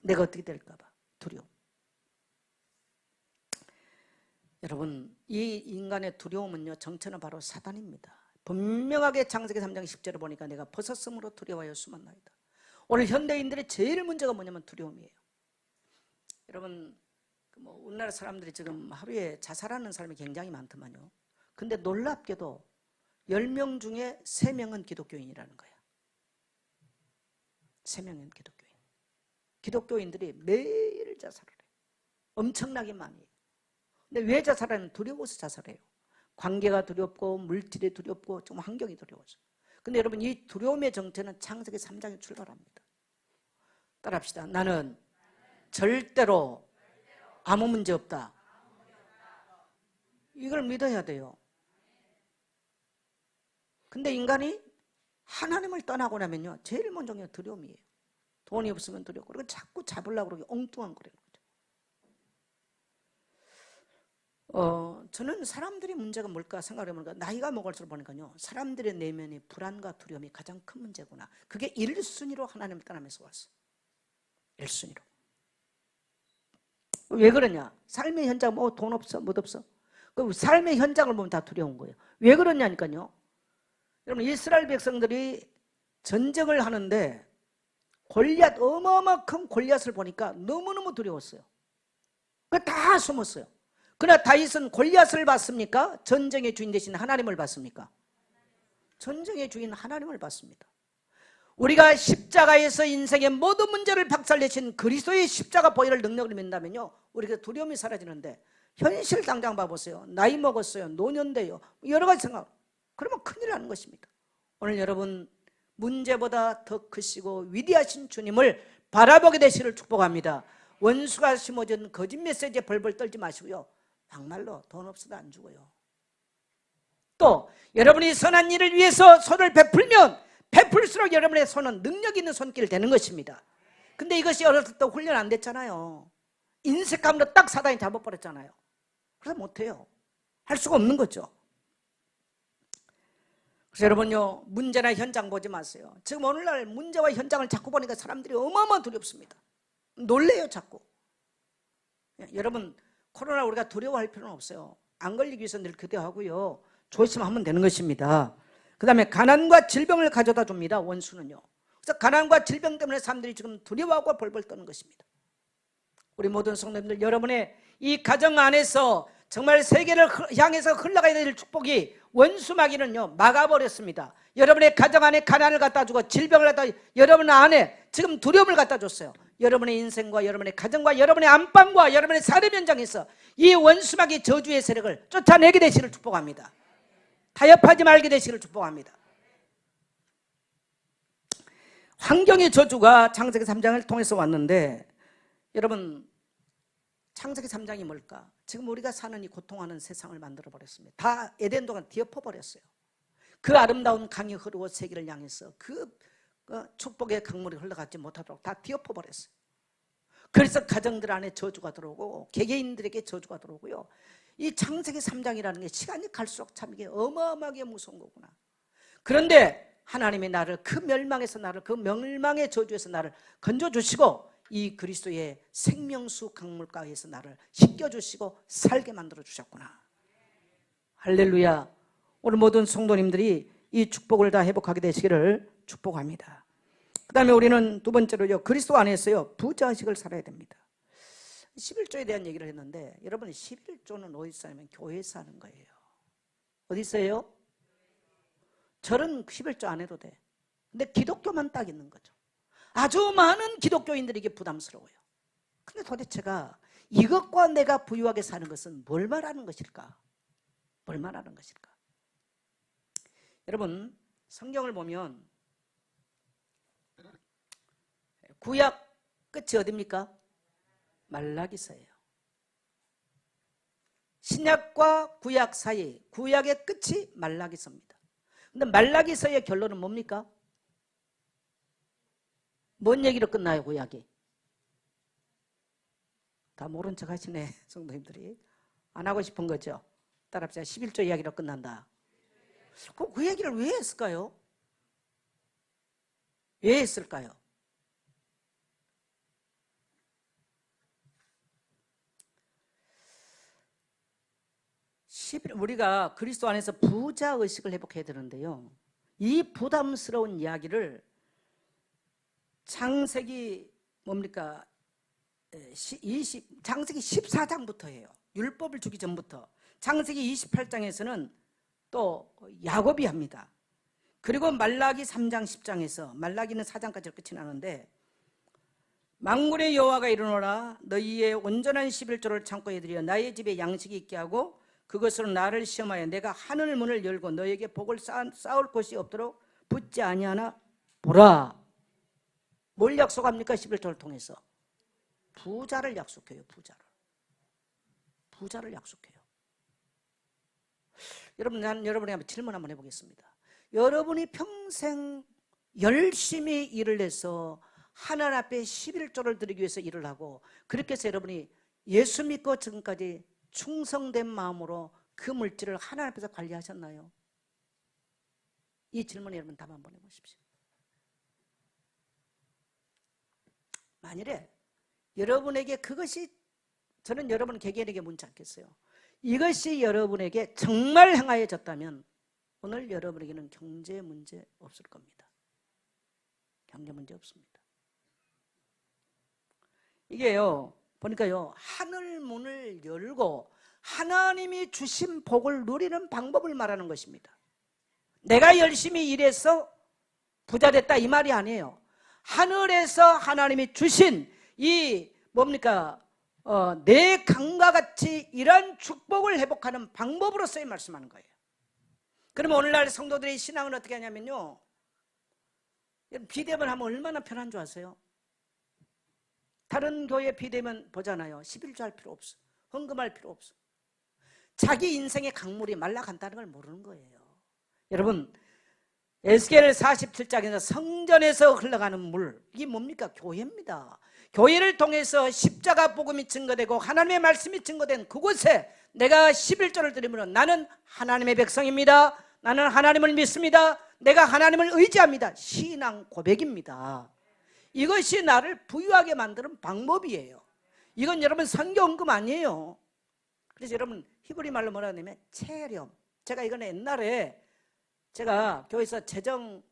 내가 어떻게 될까 봐 두려움. 여러분 이 인간의 두려움은요 정체는 바로 사단입니다. 분명하게 창세기 3장 10절을 보니까 내가 벗었으므로 두려워하여 숨었나이다. 오늘 현대인들의 제일 문제가 뭐냐면 두려움이에요. 여러분 우리나라 사람들이 지금 하루에 자살하는 사람이 굉장히 많더만요. 근데 놀랍게도 10명 중에 3명은 기독교인이라는 거야. 3명은 기독교인. 기독교인들이 매일 자살을 해요. 엄청나게 많이 해요. 근데 왜 자살하는? 두려워서 자살해요. 관계가 두렵고 물질이 두렵고 좀 환경이 두려워서. 근데 여러분 이 두려움의 정체는 창세기 3장에 출발합니다. 따라합시다. 나는 절대로 아무 문제 없다. 이걸 믿어야 돼요. 근데 인간이 하나님을 떠나고 나면요 제일 먼저 두려움이에요. 돈이 없으면 두렵고 그리고 자꾸 잡으려고 그러고 엉뚱한 거라는 거죠. 저는 사람들의 문제가 뭘까 생각을 해보니까 나이가 먹을수록 보니까요 사람들의 내면의 불안과 두려움이 가장 큰 문제구나. 그게 1순위로 하나님을 떠나면서 왔어. 1순위로. 왜 그러냐? 삶의 현장 뭐 돈 없어 못 없어. 그 삶의 현장을 보면 다 두려운 거예요. 왜 그러냐니까요. 여러분 이스라엘 백성들이 전쟁을 하는데 골리앗, 어마어마한 골리앗을 보니까 너무너무 두려웠어요. 다 숨었어요. 그러나 다윗은 골리앗을 봤습니까? 전쟁의 주인 대신 하나님을 봤습니까? 전쟁의 주인 하나님을 봤습니다. 우리가 십자가에서 인생의 모든 문제를 박살내신 그리스도의 십자가 보혈을 능력을 믿는다면요 우리가 두려움이 사라지는데 현실 당장 봐보세요. 나이 먹었어요. 노년돼요. 여러 가지 생각. 그러면 큰일 나는 것입니다. 오늘 여러분 문제보다 더 크시고 위대하신 주님을 바라보게 되시기를 축복합니다. 원수가 심어준 거짓 메시지에 벌벌 떨지 마시고요. 막말로 돈 없어도 안 죽어요. 또 여러분이 선한 일을 위해서 손을 베풀면 베풀수록 여러분의 손은 능력 있는 손길이 되는 것입니다. 근데 이것이 어렸을 때 훈련 안 됐잖아요. 인색함으로 딱 사단이 잡아버렸잖아요. 그래서 못해요. 할 수가 없는 거죠. 그래서 여러분요, 문제나 현장 보지 마세요. 지금 오늘날 문제와 현장을 자꾸 보니까 사람들이 어마어마 두렵습니다. 놀래요 자꾸. 여러분, 코로나 우리가 두려워할 필요는 없어요. 안 걸리기 위해서 늘 기도하고요, 조심하면 되는 것입니다. 그 다음에 가난과 질병을 가져다 줍니다, 원수는요. 그래서 가난과 질병 때문에 사람들이 지금 두려워하고 벌벌 떠는 것입니다. 우리 모든 성도님들, 여러분의 이 가정 안에서 정말 세계를 향해서 흘러가야 될 축복이 원수 마귀는요 막아버렸습니다. 여러분의 가정 안에 가난을 갖다 주고 질병을 갖다, 여러분 안에 지금 두려움을 갖다 줬어요. 여러분의 인생과 여러분의 가정과 여러분의 안방과 여러분의 삶의 현장에서 이 원수 마귀 저주의 세력을 쫓아내게 되시기를 축복합니다. 타협하지 말게 되시기를 축복합니다. 환경의 저주가 창세기 3장을 통해서 왔는데, 여러분, 창세기 3장이 뭘까? 지금 우리가 사는 이 고통하는 세상을 만들어버렸습니다. 다 에덴 동안 뒤엎어버렸어요. 그 아름다운 강이 흐르고 세계를 향해서 그 축복의 강물이 흘러가지 못하도록 다 뒤엎어버렸어요. 그래서 가정들 안에 저주가 들어오고 개개인들에게 저주가 들어오고요. 이 창세기 3장이라는 게 시간이 갈수록 참 이게 어마어마하게 무서운 거구나. 그런데 하나님이 나를 그 멸망에서, 나를 그 멸망의 저주에서 나를 건져주시고 이 그리스도의 생명수 강물가에서 나를 씻겨주시고 살게 만들어 주셨구나. 할렐루야. 오늘 모든 성도님들이 이 축복을 다 회복하게 되시기를 축복합니다. 그 다음에 우리는 두 번째로요, 그리스도 안에서요 부자의식을 살아야 됩니다. 11조에 대한 얘기를 했는데, 여러분 11조는 어디서 하냐면 교회에서 하는 거예요. 어디 있어요? 절은 11조 안 해도 돼. 근데 기독교만 딱 있는 거죠. 아주 많은 기독교인들에게 부담스러워요. 근데 도대체가 이것과 내가 부유하게 사는 것은 뭘 말하는 것일까? 뭘 말하는 것일까? 여러분, 성경을 보면 구약 끝이 어디입니까? 말라기서예요. 신약과 구약 사이, 구약의 끝이 말라기서입니다. 근데 말라기서의 결론은 뭡니까? 뭔 얘기로 끝나요, 구약이? 다 모른 척 하시네, 성도님들이. 안 하고 싶은 거죠? 따라합시다. 11조 이야기로 끝난다. 그 얘기를 왜 했을까요? 왜 했을까요? 우리가 그리스도 안에서 부자의식을 회복해야 되는데요, 이 부담스러운 이야기를 창세기 뭡니까? 창세기 14장부터 해요. 율법을 주기 전부터. 창세기 28장에서는 또 야곱이 합니다. 그리고 말라기 3장 10장에서, 말라기는 4장까지 끝이 나는데, 만군의 여호와가 이르노라, 너희의 온전한 11조를 창고에 들여 나의 집에 양식이 있게 하고 그것으로 나를 시험하여 내가 하늘 문을 열고 너에게 복을 쌓을 곳이 없도록 붙지 아니하나 보라. 뭘 약속합니까? 11조를 통해서 부자를 약속해요. 부자를 약속해요. 여러분, 난 여러분에게 질문 한번 해보겠습니다. 여러분이 평생 열심히 일을 해서 하나님 앞에 11조를 드리기 위해서 일을 하고, 그렇게 해서 여러분이 예수 믿고 지금까지 충성된 마음으로 그 물질을 하나님 앞에서 관리하셨나요? 이 질문에 여러분 답 한번 해보십시오. 만일에 여러분에게 그것이, 저는 여러분 개개인에게 묻지 않겠어요. 이것이 여러분에게 정말 행하여졌다면 오늘 여러분에게는 경제 문제 없을 겁니다. 경제 문제 없습니다. 이게요, 보니까요, 하늘 문을 열고 하나님이 주신 복을 누리는 방법을 말하는 것입니다. 내가 열심히 일해서 부자 됐다 이 말이 아니에요. 하늘에서 하나님이 주신 이 뭡니까? 내 강과 같이 이런 축복을 회복하는 방법으로서의 말씀하는 거예요. 그러면 오늘날 성도들의 신앙은 어떻게 하냐면요, 비대면 하면 얼마나 편한 줄 아세요? 다른 교회 비대면 보잖아요. 11조 할 필요 없어. 헌금할 필요 없어. 자기 인생의 강물이 말라간다는 걸 모르는 거예요. 여러분, 에스겔 47장에서 성전에서 흘러가는 물, 이게 뭡니까? 교회입니다. 교회를 통해서 십자가 복음이 증거되고 하나님의 말씀이 증거된 그곳에 내가 11조를 드리면 나는 하나님의 백성입니다. 나는 하나님을 믿습니다. 내가 하나님을 의지합니다. 신앙 고백입니다. 이것이 나를 부유하게 만드는 방법이에요. 이건 여러분 성경언급 아니에요. 그래서 여러분 히브리 말로 뭐라 하냐면 체렴. 제가 이거는 옛날에 제가 교회에서 재정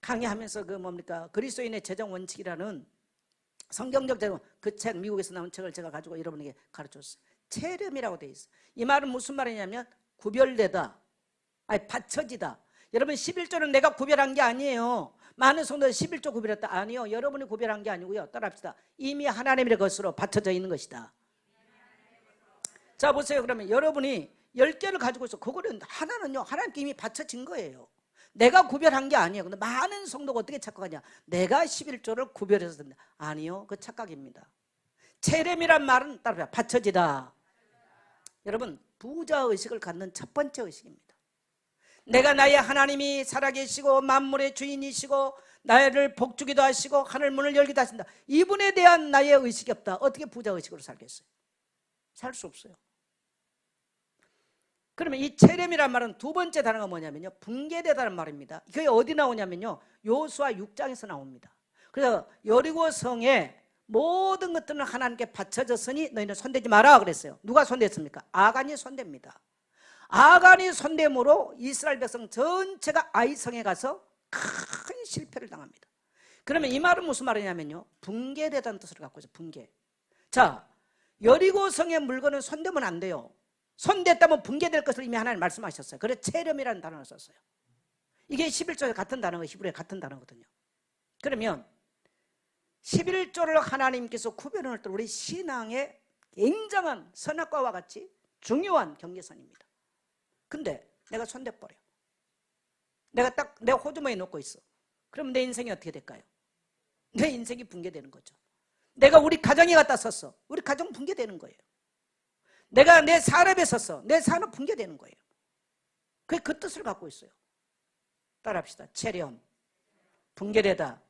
강의하면서 그 뭡니까 그리스도인의 재정 원칙이라는 성경적 재정 그 책 미국에서 나온 책을 제가 가지고 여러분에게 가르쳤어요. 체렴이라고 돼 있어요. 이 말은 무슨 말이냐면 구별되다, 아니 받쳐지다. 여러분 11조는 내가 구별한 게 아니에요. 많은 성도들 11조 구별했다. 아니요, 여러분이 구별한 게 아니고요. 따라합시다. 이미 하나님의 것으로 받쳐져 있는 것이다. 자 보세요. 그러면 여러분이 10개를 가지고 있어. 그거는 하나는요 하나님께 이미 받쳐진 거예요. 내가 구별한 게 아니에요. 근데 많은 성도가 어떻게 착각하냐, 내가 11조를 구별해서 든다. 아니요, 그 착각입니다. 체렘이란 말은 따라 받쳐지다. 여러분 부자의식을 갖는 첫 번째 의식입니다. 내가 나의 하나님이 살아계시고 만물의 주인이시고 나를 복주기도 하시고 하늘 문을 열기도 하신다. 이분에 대한 나의 의식이 없다. 어떻게 부자의식으로 살겠어요? 살 수 없어요. 그러면 이 체렘이란 말은 두 번째 단어가 뭐냐면요, 붕괴되다는 말입니다. 그게 어디 나오냐면요, 요수아 6장에서 나옵니다. 그래서 여리고 성에 모든 것들은 하나님께 바쳐졌으니 너희는 손대지 마라 그랬어요. 누가 손댔습니까? 아간이 손댑니다. 아간이 손됨으로 이스라엘 백성 전체가 아이성에 가서 큰 실패를 당합니다. 그러면 이 말은 무슨 말이냐면요, 붕괴되다는 뜻을 갖고 있어요. 붕괴. 자, 여리고 성의 물건은 손대면 안 돼요. 손댔다면 붕괴될 것을 이미 하나님 말씀하셨어요. 그래서 체렴이라는 단어를 썼어요. 이게 11조에 같은 단어가 히브리에 같은 단어거든요. 그러면 11조를 하나님께서 구별할 때 우리 신앙의 굉장한 선악과와 같이 중요한 경계선입니다. 근데 내가 손대버려. 내가 딱 내 호주머니에 놓고 있어. 그럼 내 인생이 어떻게 될까요? 내 인생이 붕괴되는 거죠. 내가 우리 가정에 갖다 썼어. 우리 가정 붕괴되는 거예요. 내가 내 산업에 썼어. 내 산업 붕괴되는 거예요. 그게 그 뜻을 갖고 있어요. 따라합시다. 체렴, 붕괴되다.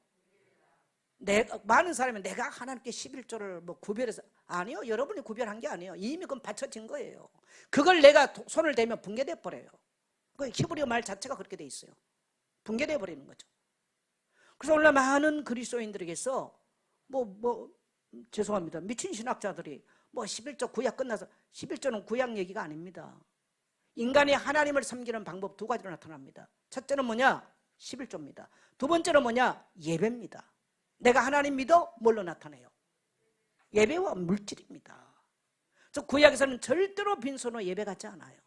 많은 사람이 내가 하나님께 11조를 뭐 구별해서, 아니요, 여러분이 구별한 게 아니에요. 이미 그건 받쳐진 거예요. 그걸 내가 손을 대면 붕괴돼 버려요. 그 히브리어 말 자체가 그렇게 돼 있어요. 붕괴돼 버리는 거죠. 그래서 오늘 많은 그리스도인들에게서 죄송합니다, 미친 신학자들이 11조 구약 끝나서, 11조는 구약 얘기가 아닙니다. 인간이 하나님을 섬기는 방법 두 가지로 나타납니다. 첫째는 뭐냐? 11조입니다. 두 번째는 뭐냐? 예배입니다. 내가 하나님 믿어? 뭘로 나타내요? 예배와 물질입니다. 그래서 구약에서는 절대로 빈손으로 예배하지 않아요.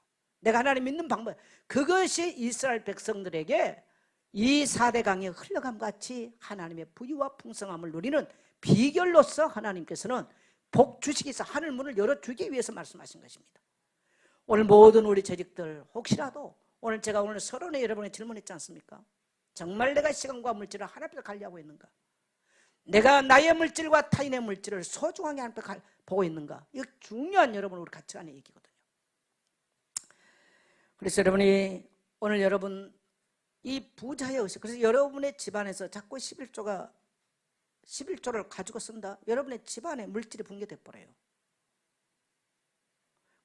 내가 하나님 믿는 방법, 그것이 이스라엘 백성들에게 이 4대 강에 흘러감같이 하나님의 부유와 풍성함을 누리는 비결로서 하나님께서는 복 주시기 위해서 하늘 문을 열어주기 위해서 말씀하신 것입니다. 오늘 모든 우리 재직들 혹시라도 오늘 제가 서론에 여러분의 질문했지 않습니까? 정말 내가 시간과 물질을 하나님께 관리하고 있는가? 내가 나의 물질과 타인의 물질을 소중하게 하나님께 보고 있는가? 이거 중요한 여러분 우리 가치관의 얘기거든요. 그래서 여러분이 오늘 여러분 이 부자의 의식, 그래서 여러분의 집안에서 자꾸 11조를 가지고 쓴다, 여러분의 집안에 물질이 붕괴돼 버려요.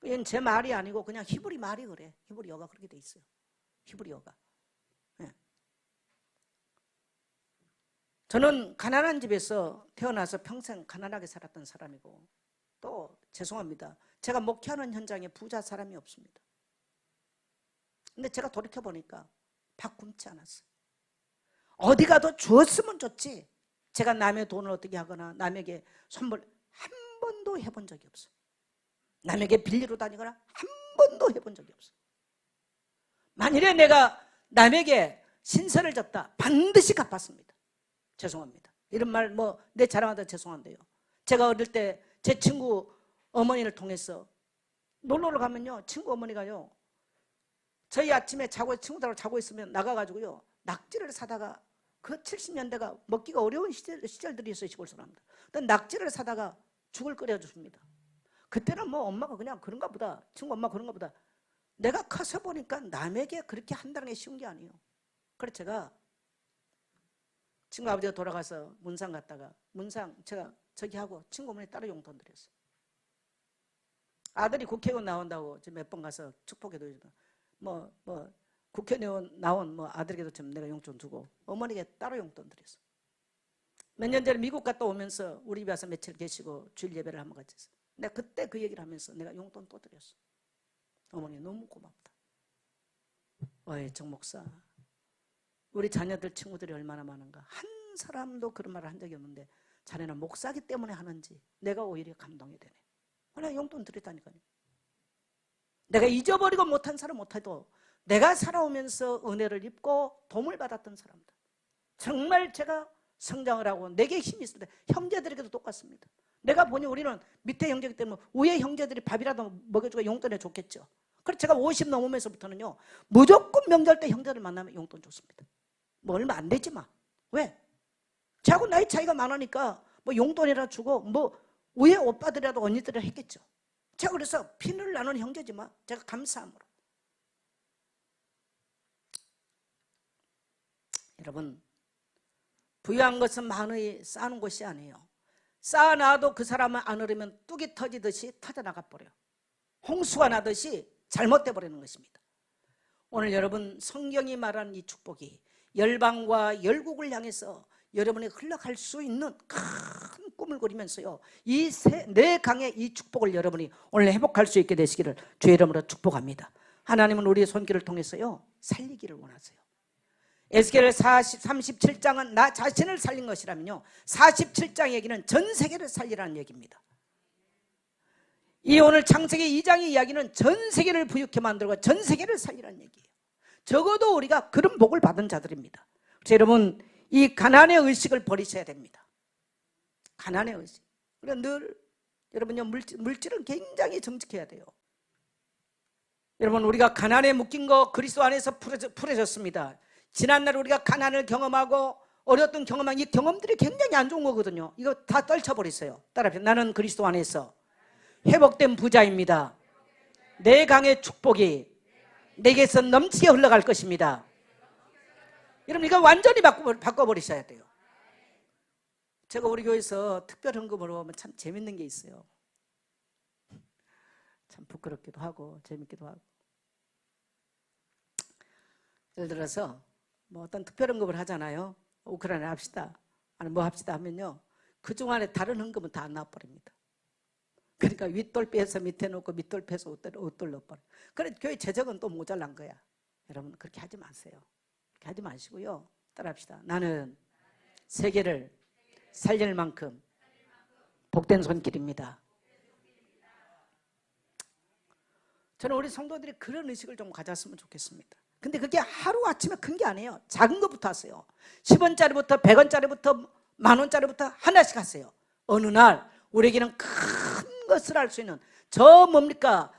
이건 제 말이 아니고 그냥 히브리 말이 그래. 히브리어가 그렇게 돼 있어요. 히브리어가. 네. 저는 가난한 집에서 태어나서 평생 가난하게 살았던 사람이고, 또 죄송합니다, 제가 목회하는 현장에 부자 사람이 없습니다. 근데 제가 돌이켜보니까 밥 굶지 않았어요. 어디 가도 주었으면 좋지, 제가 남의 돈을 어떻게 하거나 남에게 선물 한 번도 해본 적이 없어요. 남에게 빌리러 다니거나 한 번도 해본 적이 없어요. 만일에 내가 남에게 신세를 졌다, 반드시 갚았습니다. 죄송합니다. 이런 말 내 자랑하다 죄송한데요. 제가 어릴 때 제 친구 어머니를 통해서 놀러를 가면요, 친구 어머니가요, 저희 아침에 친구들하고 자고 있으면 나가가지고요, 낙지를 사다가, 그 70년대가 먹기가 어려운 시절들이 있어요, 시골 사람들. 낙지를 사다가 죽을 끓여줍니다. 그때는 엄마가 그냥 그런가 보다, 친구 엄마 그런가 보다. 내가 커서 보니까 남에게 그렇게 한다는 게 쉬운 게 아니에요. 그래서 제가 친구 아버지가 돌아가서 문상 갔다가 문상 제가 저기 하고 친구 어머니 따로 용돈 드렸어요. 아들이 국회의원 나온다고 몇 번 가서 축복해도 국회의원 나온 아들에게도 좀 내가 용돈 주고 어머니에게 따로 용돈 드렸어요. 몇 년 전에 미국 갔다 오면서 우리 집에 와서 며칠 계시고 주일 예배를 한번 같이 했어요. 내가 그때 그 얘기를 하면서 내가 용돈 또 드렸어. 어머니 너무 고맙다. 어이 정 목사, 우리 자녀들 친구들이 얼마나 많은가. 한 사람도 그런 말을 한 적이 없는데 자네는 목사기 때문에 하는지 내가 오히려 감동이 되네. 내가 용돈 드렸다니까요. 내가 잊어버리고 못한 사람 못해도 내가 살아오면서 은혜를 입고 도움을 받았던 사람들, 정말 제가 성장을 하고 내게 힘이 있을 때 형제들에게도 똑같습니다. 내가 보니 우리는 밑에 형제이기 때문에 위에 형제들이 밥이라도 먹여주고 용돈에 좋겠죠. 그래서 제가 50 넘으면서부터는요 무조건 명절 때 형제들 만나면 용돈 줬습니다. 뭐 얼마 안 되지만 왜? 저하고 나이 차이가 많으니까 뭐 용돈이라 주고 뭐 위에 오빠들이라도 언니들이라 했겠죠. 제가 그래서 피를 나눈 형제지만 제가 감사함으로. 여러분, 부유한 것은 많이 쌓는 것이 아니에요. 쌓아놔도 그 사람을 안 흐르면 뚝이 터지듯이 터져나가 버려요. 홍수가 나듯이 잘못돼 버리는 것입니다. 오늘 여러분 성경이 말하는 이 축복이 열방과 열국을 향해서 여러분이 흘러갈 수 있는 큰 꿈을 그리면서요 이 네 강의 이 축복을 여러분이 오늘 회복할 수 있게 되시기를 주의 이름으로 축복합니다. 하나님은 우리의 손길을 통해서요 살리기를 원하세요. 에스겔 37장은 나 자신을 살린 것이라면요 47장 얘기는 전 세계를 살리라는 얘기입니다. 이 오늘 창세기 2장의 이야기는 전 세계를 부유케 만들고 전 세계를 살리라는 얘기예요. 적어도 우리가 그런 복을 받은 자들입니다. 그래서 여러분 이 가난의 의식을 버리셔야 됩니다. 가난의 의식. 그래서 늘 여러분요 물질은 굉장히 정직해야 돼요. 여러분 우리가 가난에 묶인 거 그리스도 안에서 풀어졌습니다. 지난날 우리가 가난을 경험하고 어려웠던 경험한 이 경험들이 굉장히 안 좋은 거거든요. 이거 다 떨쳐버렸어요. 따라합시다. 나는 그리스도 안에서 회복된 부자입니다. 내 강의 축복이 내게서 넘치게 흘러갈 것입니다. 여러분 이거 완전히 바꿔버리셔야 돼요. 제가 우리 교회에서 특별헌금으로 하면 참 재밌는 게 있어요. 참 부끄럽기도 하고 재밌기도 하고. 예를 들어서 뭐 어떤 특별헌금을 하잖아요. 우크라이나 합시다. 아니 뭐 합시다 하면요. 그중 안에 다른 헌금은 다 안 나와버립니다. 그러니까 윗돌 빼서 밑에 놓고 밑돌 빼서 옷돌 넣어버려. 그래 교회 재정은 또 모자란 거야. 여러분 그렇게 하지 마세요. 그렇게 하지 마시고요. 따라합시다. 나는 세계를 살릴 만큼 복된 손길입니다. 저는 우리 성도들이 그런 의식을 좀 가졌으면 좋겠습니다. 근데 그게 하루아침에 큰 게 아니에요. 작은 것부터 하세요. 10원짜리부터 100원짜리부터 만원짜리부터 하나씩 하세요. 어느 날 우리에게는 큰 것을 할 수 있는 저 뭡니까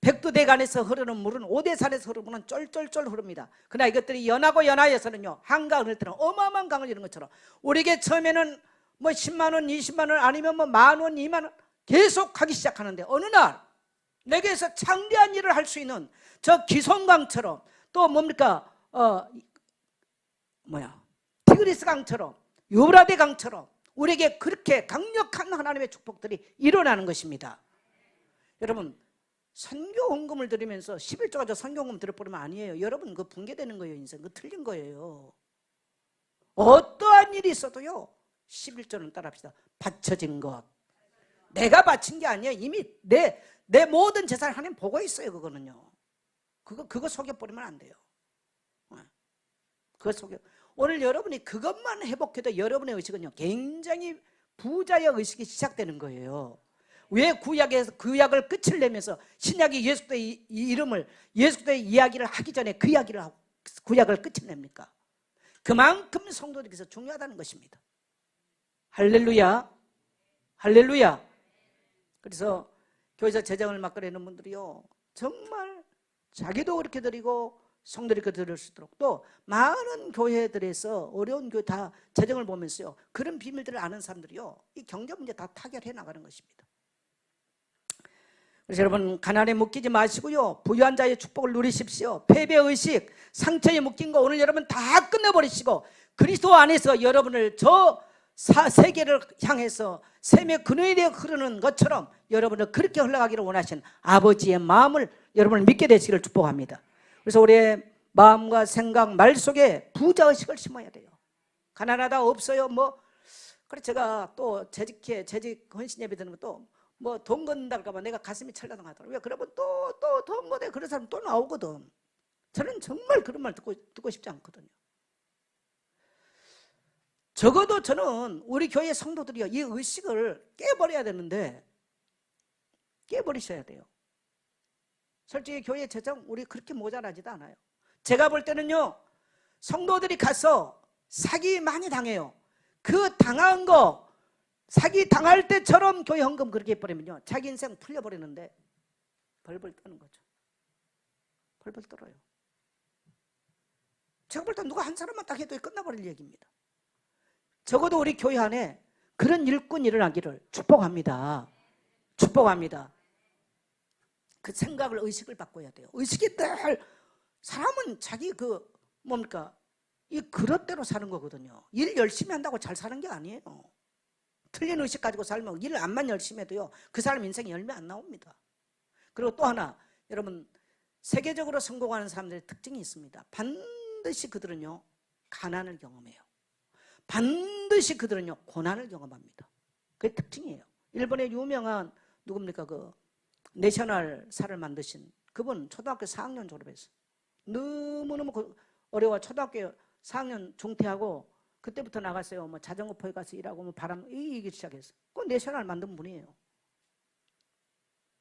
백두대간에서 흐르는 물은 오대산에서 흐르는 물은 쫄쫄쫄 흐릅니다. 그러나 이것들이 연하고 연하에서는요 한강을 흐를 때는 어마어마한 강을 이루는 것처럼 우리에게 처음에는 뭐 10만 원 20만 원 아니면 뭐 만 원 2만 원 계속 하기 시작하는데 어느 날 내게서 창대한 일을 할 수 있는 저 기손강처럼 또 뭡니까 티그리스 강처럼 유브라데 강처럼 우리에게 그렇게 강력한 하나님의 축복들이 일어나는 것입니다. 여러분 선교헌금을 드리면서 11조 가지고 선교헌금 드려버리면 아니에요. 여러분 그거 붕괴되는 거예요. 인생 그거 틀린 거예요. 어떠한 일이 있어도요 11조는 따라합시다. 바쳐진 것 내가 바친 게 아니에요. 이미 내 모든 재산을 하나님 보고 있어요. 그거는요 그거 속여버리면 안 돼요. 그거 속여. 오늘 여러분이 그것만 회복해도 여러분의 의식은요 굉장히 부자의 의식이 시작되는 거예요. 왜 구약에서 구약을 끝을 내면서 신약이 예수 그리스도의 이름을 예수 그리스도의 이야기를 하기 전에 그 이야기를 하고 구약을 끝을 냅니까? 그만큼 성도들에게서 중요하다는 것입니다. 할렐루야, 할렐루야. 그래서 교회에서 재정을 맡고 있는 분들이요 정말 자기도 그렇게 드리고 성도들이 그렇게 드릴 수 있도록 또 많은 교회들에서 어려운 교회 다 재정을 보면서요 그런 비밀들을 아는 사람들이요 이 경제 문제 다 타결해 나가는 것입니다. 그래서 여러분 가난에 묶이지 마시고요. 부유한 자의 축복을 누리십시오. 패배의식, 상처에 묶인 거 오늘 여러분 다 끝내버리시고 그리스도 안에서 여러분을 저 세계를 향해서 샘의 근원이 되어 흐르는 것처럼 여러분을 그렇게 흘러가기를 원하신 아버지의 마음을 여러분을 믿게 되시기를 축복합니다. 그래서 우리의 마음과 생각, 말 속에 부자의식을 심어야 돼요. 가난하다 없어요. 그래 제가 또 재직 헌신 예배 드는 것도 돈 건달까봐 내가 가슴이 철렁하더라고요. 왜 그러면 또 돈 거대 그런 사람 또 나오거든. 저는 정말 그런 말 듣고 싶지 않거든요. 적어도 저는 우리 교회 성도들이요 이 의식을 깨버려야 되는데 깨버리셔야 돼요. 솔직히 교회 재정 우리 그렇게 모자라지도 않아요. 제가 볼 때는요 성도들이 가서 사기 많이 당해요. 그 당한 거 사기 당할 때처럼 교회 헌금 그렇게 해버리면요 자기 인생 풀려버리는데 벌벌 떠는 거죠. 벌벌 떨어요. 제가 볼 때 누가 한 사람만 딱 해도 끝나버릴 얘기입니다. 적어도 우리 교회 안에 그런 일꾼이 일어나기를 축복합니다. 축복합니다. 그 생각을 의식을 바꿔야 돼요. 의식이 늘 사람은 자기 이 그릇대로 사는 거거든요. 일 열심히 한다고 잘 사는 게 아니에요. 틀린 의식 가지고 살면 일을 암만 열심히 해도요 그 사람 인생에 열매 안 나옵니다. 그리고 또 하나 여러분 세계적으로 성공하는 사람들의 특징이 있습니다. 반드시 그들은요 가난을 경험해요. 반드시 그들은요 고난을 경험합니다. 그게 특징이에요. 일본의 유명한 누굽니까 그 내셔널사를 만드신 그분 초등학교 4학년 졸업했어요. 너무너무 어려워. 초등학교 4학년 중퇴하고 그때부터 나갔어요. 자전거 포에 가서 일하고 바람 이기 시작했어요. 그 내셔널 만든 분이에요.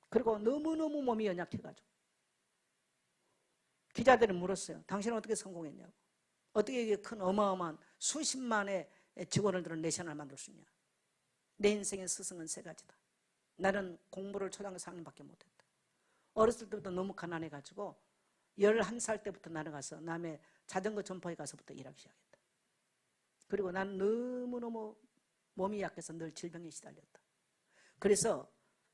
그리고 너무너무 몸이 연약해가지고 기자들이 물었어요. 당신은 어떻게 성공했냐고. 어떻게 이게 큰 어마어마한 수십만의 직원을 들은 내셔널 만들 수 있냐. 내 인생의 스승은 세 가지다. 나는 공부를 초등학교 4학년밖에 못했다. 어렸을 때부터 너무 가난해가지고 11살 때부터 나는 가서 남의 자전거 점포에 가서부터 일하기 시작했다. 그리고 나는 너무너무 몸이 약해서 늘 질병에 시달렸다. 그래서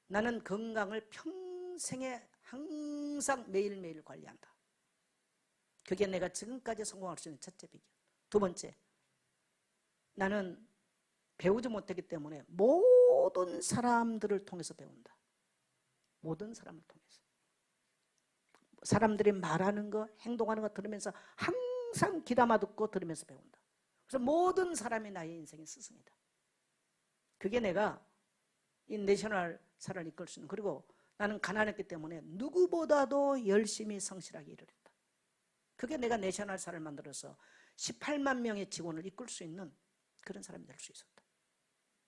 나는 건강을 평생에 항상 매일매일 관리한다. 그게 내가 지금까지 성공할 수 있는 첫째 비결. 두 번째, 나는 배우지 못했기 때문에 모든 사람들을 통해서 배운다. 모든 사람을 통해서. 사람들이 말하는 거, 행동하는 거 들으면서 항상 귀담아 듣고 들으면서 배운다. 그래서 모든 사람이 나의 인생의 스승이다. 그게 내가 이 내셔널사를 이끌 수 있는. 그리고 나는 가난했기 때문에 누구보다도 열심히 성실하게 일을 했다. 그게 내가 내셔널사를 만들어서 18만 명의 직원을 이끌 수 있는 그런 사람이 될 수 있었다.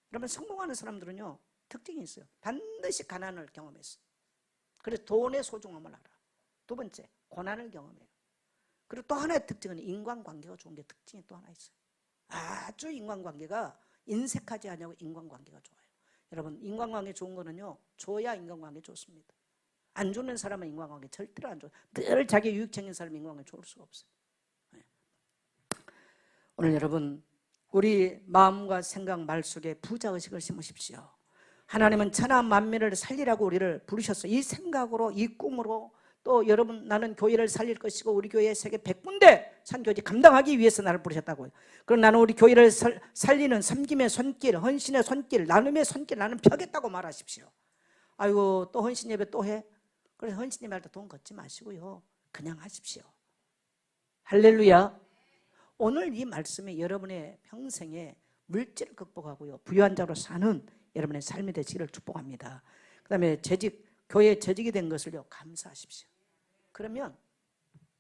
그러면 성공하는 사람들은요 특징이 있어요. 반드시 가난을 경험했어. 그래서 돈의 소중함을 알아. 두 번째, 고난을 경험해요. 그리고 또 하나의 특징은 인간관계가 좋은 게 특징이 또 하나 있어요. 아주 인간관계가 인색하지 않냐고 인간관계가 좋아요. 여러분 인간관계 좋은 거는요 줘야 인간관계 좋습니다. 안 주는 사람은 인간관계 절대로 안 좋아요. 늘 자기 유익 챙긴 사람은 인간관계 좋을 수가 없어요. 네. 오늘 여러분 우리 마음과 생각, 말 속에 부자의식을 심으십시오. 하나님은 천하 만민을 살리라고 우리를 부르셨어요. 이 생각으로 이 꿈으로 또 여러분 나는 교회를 살릴 것이고 우리 교회 세계 100군데 선교지 감당하기 위해서 나를 부르셨다고요. 그럼 나는 우리 교회를 살리는 섬김의 손길, 헌신의 손길, 나눔의 손길 나는 펴겠다고 말하십시오. 아이고 또 헌신 예배 또 해? 그래서 헌신 예배 할 때 돈 걷지 마시고요. 그냥 하십시오. 할렐루야. 오늘 이 말씀이 여러분의 평생에 물질을 극복하고요. 부유한 자로 사는 여러분의 삶이 되시기를 축복합니다. 그 다음에 교회에 재직이 된 것을요 감사하십시오. 그러면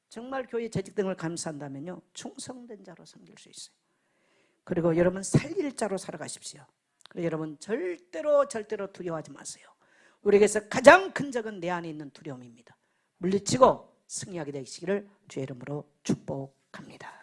정말 교회에 재직된 걸 감사한다면요 충성된 자로 섬길 수 있어요. 그리고 여러분 살릴 자로 살아가십시오. 그리고 여러분 절대로 두려워하지 마세요. 우리에게서 가장 큰 적은 내 안에 있는 두려움입니다. 물리치고 승리하게 되시기를 주의 이름으로 축복합니다.